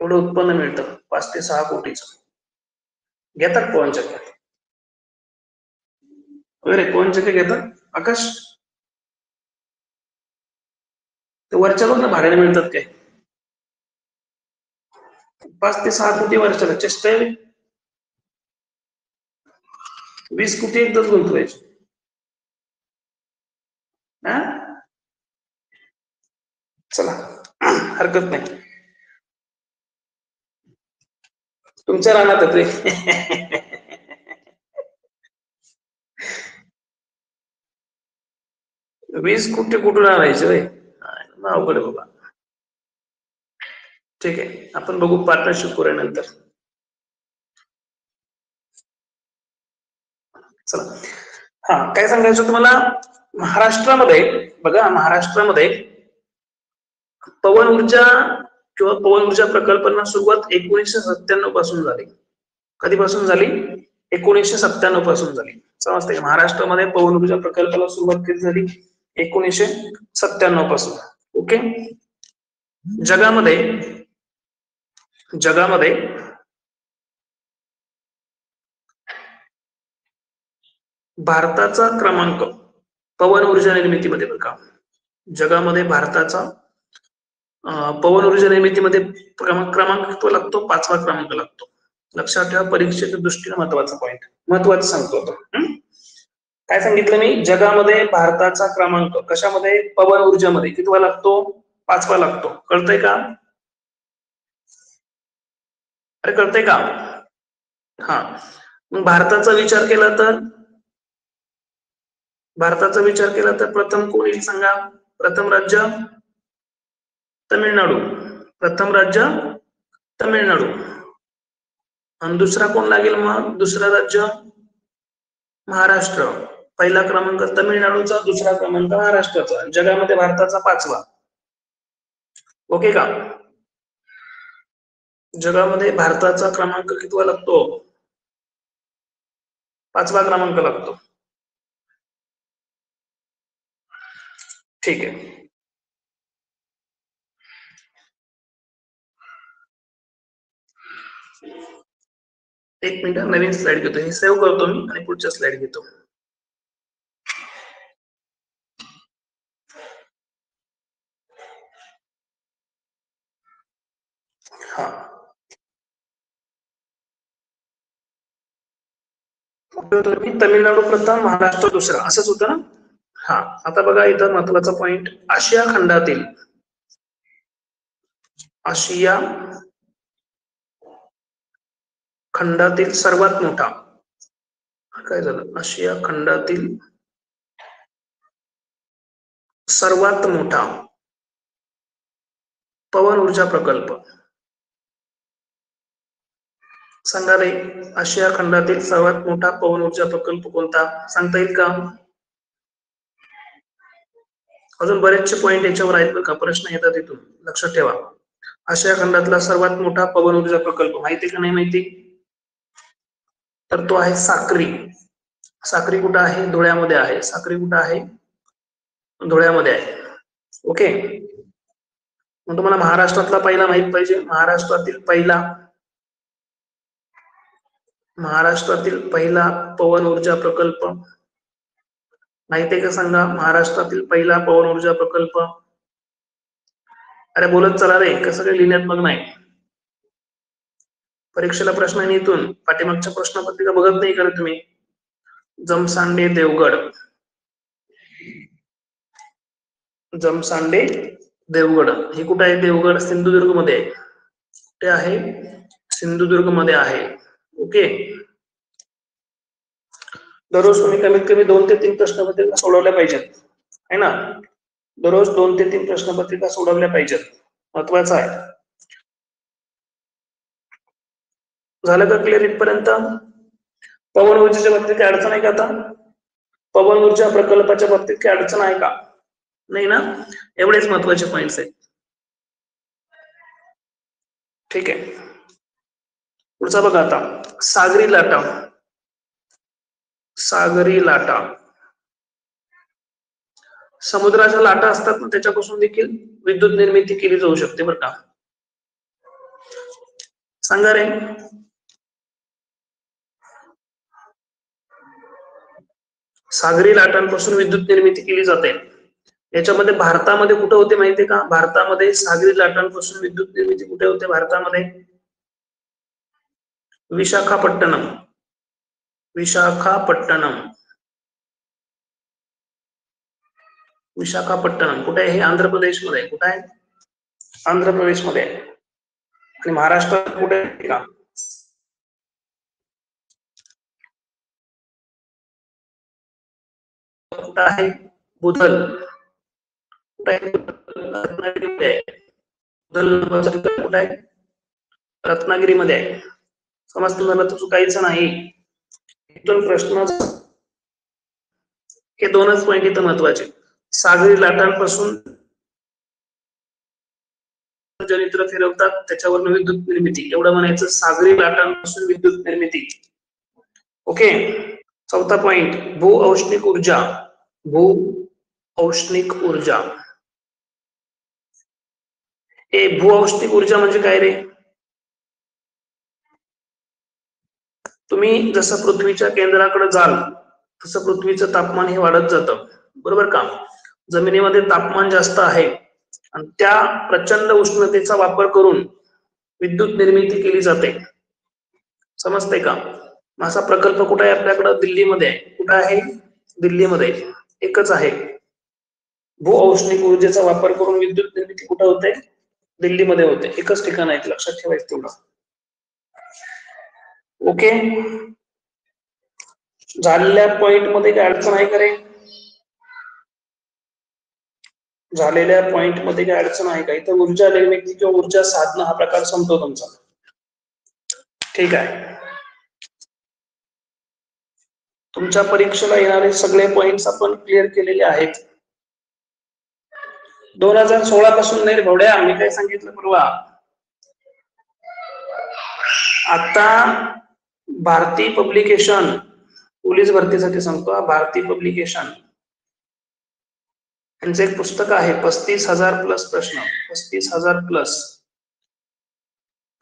एवढं उत्पन्न मिळतं, 5 ते 6 कोटीचं. घेतात पवन चक्क्या वगैरे, पवन चक्क्या घेतात आकाश? ते वरच्या लोकांना भाड्याने मिळतात काय? 5 ते 6 कोटी वर्षाला चेष्टा आहे. 20 कोटी एकदाच गुंतवायचे. चला, हरकत नाही. तुमच्या रानात रे. 20 कोटी कुठून आणायचे रे? अवघड आहे बाबा. ठीक आहे, आपण बघू, पार्टनरशिप करूया नंतर. चला, हा काय सांगायचं तुम्हाला? महाराष्ट्रामध्ये बघा, महाराष्ट्रामध्ये पवन ऊर्जा किंवा पवन ऊर्जा प्रकल्पांना सुरुवात 1997 पासून झाली. कधीपासून झाली? 1997 पासून झाली. समजते? महाराष्ट्रामध्ये पवन ऊर्जा प्रकल्पाला सुरुवात कधी झाली? 1997 पासून. ओके. जगामध्ये भारताचा क्रमांक पवन ऊर्जा निर्मितीमध्ये, बघा, जगामध्ये भारताचा पवन ऊर्जा निर्मितीमध्ये क्रमांक किती लागतो? 5वा क्रमांक लागतो. लक्षात ठेवा, परीक्षेच्या दृष्टीने महत्वाचा पॉइंट, महत्वाचं सांगतो आपण. काय सांगितलं मी? जगामध्ये भारताचा क्रमांक कशामध्ये? पवन ऊर्जामध्ये कितवा लागतो? 5वा लागतो. कळतंय का? अरे कळतंय का? हा, मग भारताचा विचार केला तर प्रथम कोण येईल सांगा? प्रथम राज्य तमिळनाडू. प्रथम राज्य तमिळनाडू. आणि दुसरा कोण लागेल मग? दुसरा राज्य महाराष्ट्र. पहिला क्रमांक तमिळनाडूचा, दुसरा क्रमांक महाराष्ट्राचा. जगामध्ये भारताचा 5वा. ओके का? जगामध्ये भारताचा क्रमांक कितवा लागतो? 5वा क्रमांक लागतो. ठीक आहे. एक मिनिट, नवीन स्लाइड घेतो, हे सेव्ह करतो मी आणि पुढच्या स्लाइड घेतो. हा, तमिळनाडू प्रथम, महाराष्ट्र दुसरा, असंच होतं ना? हा, आता बघा इथं महत्वाचा पॉइंट, आशिया खंडातील सर्वात मोठा, काय झालं? आशिया खंडातील सर्वात मोठा पवन ऊर्जा प्रकल्प सांगा रे, आशिया खंडातील सर्वात मोठा पवन ऊर्जा प्रकल्प कोणता, सांगता येईल का? अजून बरेचसे पॉइंट याच्यावर आहेत बरं का, प्रश्न येतात इथून, लक्षात ठेवा. आशिया खंडातला सर्वात मोठा पवन ऊर्जा प्रकल्प माहिती का नाही माहिती? तर तो आहे साक्री. साक्री कुठं आहे? धुळ्यामध्ये आहे. साक्री कुठं आहे? धुळ्यामध्ये आहे. ओके, मग तुम्हाला महाराष्ट्रातला पहिला माहित पाहिजे. महाराष्ट्रातील पहिला पवन ऊर्जा प्रकल्प माहितीये का? सांगा, महाराष्ट्रातील पहिला पवन ऊर्जा प्रकल्प. अरे बोलत चला रे, कसं काही लिहिण्यात मग नाही. परीक्षेला प्रश्न आहे इथून, पाठीमागच्या प्रश्नपत्रिका बघत नाही का तुम्ही? जमसांडे देवगड, जमसांडे देवगड हे कुठे आहे? देवगड सिंधुदुर्ग मध्ये आहे. कुठे आहे? सिंधुदुर्ग मध्ये आहे. ओके, दररोज तुम्ही कमीत कमी 2 ते 3 प्रश्नपत्रिका सोडवल्या पाहिजेत, है ना? दररोज 2 ते 3 प्रश्नपत्रिका सोडवल्या पाहिजेत, महत्वाचं आहे. झालं का क्लिअर इथपर्यंत? पवन ऊर्जेच्या बाबतीत काय अडचण आहे का? आता पवन ऊर्जा प्रकल्पाच्या बाबतीत काय अडचण आहे का? नाही ना? एवढेच महत्वाचे पॉइंट्स आहेत. ठीक आहे, पुढचा बघा आता, सागरी लाटा. सागरी लाटा, समुद्राच्या लाटा असतात ना, त्याच्यापासून देखील विद्युत निर्मिती केली जाऊ शकते बरं का. सांगा रे, सागरी लाटांपासून विद्युत निर्मिती केली जाते. याच्यामध्ये भारतामध्ये कुठे होते माहितीये का? भारतामध्ये सागरी लाटांपासून विद्युत निर्मिती कुठे होते भारतामध्ये? विशाखापट्टणम. विशाखापट्टणम, विशाखापट्टणम कुठे आहे? हे आंध्र प्रदेशमध्ये आहे. कुठे आहे? आंध्र प्रदेशमध्ये आहे. आणि महाराष्ट्रात कुठे आहे का? कुठे आहे? बुधल. कुठे आहे? रत्नागिरीमध्ये आहे. बुधल कुठे आहे? रत्नागिरीमध्ये आहे. समजतं मला तर चुकायचं नाही. इथून प्रश्न, हे दोनच पॉइंट इथं महत्वाचे. सागरी लाटांपासून जलयंत्र फिरवतात, त्याच्यावर विद्युत निर्मिती, एवढं म्हणायचं. सागरी लाटांपासून विद्युत निर्मिती. ओके, चौथा पॉइंट, भू औष्णिक ऊर्जा. भू औष्णिक ऊर्जा. भू औष्णिक ऊर्जा म्हणजे काय रे? तुम्ही जसं पृथ्वीच्या केंद्राकडे जाल तसं पृथ्वीचं तापमान हे वाढत जातं, बरोबर का? जमिनीमध्ये तापमान जास्त आहे आणि त्या प्रचंड उष्णतेचा वापर करून विद्युत निर्मिती केली जाते. समजते का? असा प्रकल्प कुठे आहे आपल्याकडे? दिल्लीमध्ये आहे. कुठे आहे? दिल्लीमध्ये एकच आहे. भू औष्णिक ऊर्जेचा वापर करून विद्युत निर्मिती कुठे होते? दिल्लीमध्ये होते. एकच ठिकाण आहे, लक्षात ठेवायचं तेवढं. ओके, झालेल्या पॉइंट मध्ये काय अडचण आहे का रे? झालेल्या पॉइंट मध्ये काय अडचण आहे का? इथं ऊर्जा निर्मिती किंवा ऊर्जा साधन हा प्रकार संपतो तुमचा. ठीक आहे, तुमच्या परीक्षेला येणारे सगळे पॉइंट्स आपण क्लिअर केलेले आहेत. 2016 पासून नाही भवड्या, मी काय सांगितलं परवा, आता भारतीय पब्लिकेशन, पोलीस भरतीसाठी सांगतो, भारतीय पब्लिकेशन यांचं एक पुस्तक आहे, 35,000 प्लस प्रश्न, 35,000 प्लस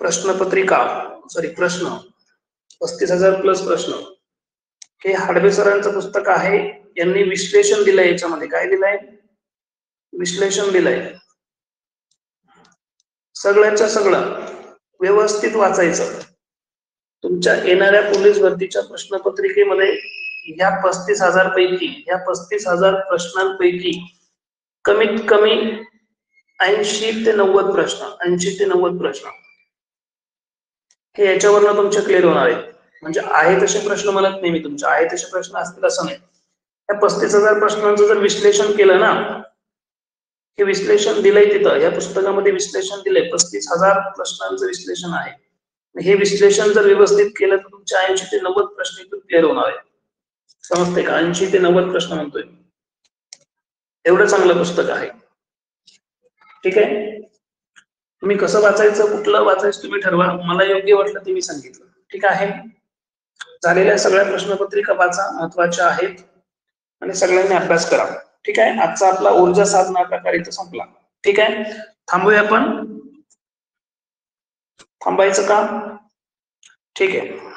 प्रश्नपत्रिका, सॉरी प्रश्न, 35,000 प्लस प्रश्न. हे हाडबे सरांचं पुस्तक आहे. यांनी विश्लेषण दिलंय. याच्यामध्ये काय दिलंय? विश्लेषण दिलंय. सगळ्याच्या सगळं व्यवस्थित वाचायचं. तुमच्या येणाऱ्या पोलीस भरतीच्या प्रश्नपत्रिकेमध्ये या 35,000 पैकी, या 35,000 प्रश्नांपैकी कमीत कमी 80 ते 90 प्रश्न, 80 ते 90 प्रश्न हे याच्यावरनं तुमचे क्लिअर होणार आहेत. म्हणजे आहे तसे प्रश्न म्हणत नाही मी, तुमचे आहे तसे प्रश्न असतील असं नाही. या 35,000 प्रश्नांचं जर विश्लेषण केलं ना, हे विश्लेषण दिलंय तिथं, या पुस्तकामध्ये विश्लेषण दिलंय, 35,000 प्रश्नांचं विश्लेषण आहे. हे विश्लेषण जर व्यवस्थित केलं तर तुमच्या 80 ते 90 प्रश्न इथून क्लिअर होणार आहे. समजते का? 80 ते 90 प्रश्न म्हणतोय, एवढं चांगलं पुस्तक आहे. ठीक आहे, तुम्ही कसं वाचायचं, कुठलं वाचायचं तुम्ही ठरवा. मला योग्य वाटलं ते मी सांगितलं. ठीक आहे, झालेल्या सगळ्या प्रश्नपत्रिका वाचा, महत्वाच्या आहेत आणि सगळ्यांनी अभ्यास करा. ठीक आहे, आजचा आपला ऊर्जा साधना प्रकार इथं संपला. ठीक आहे, थांबूया आपण. थांबायचं का? ठीक आहे.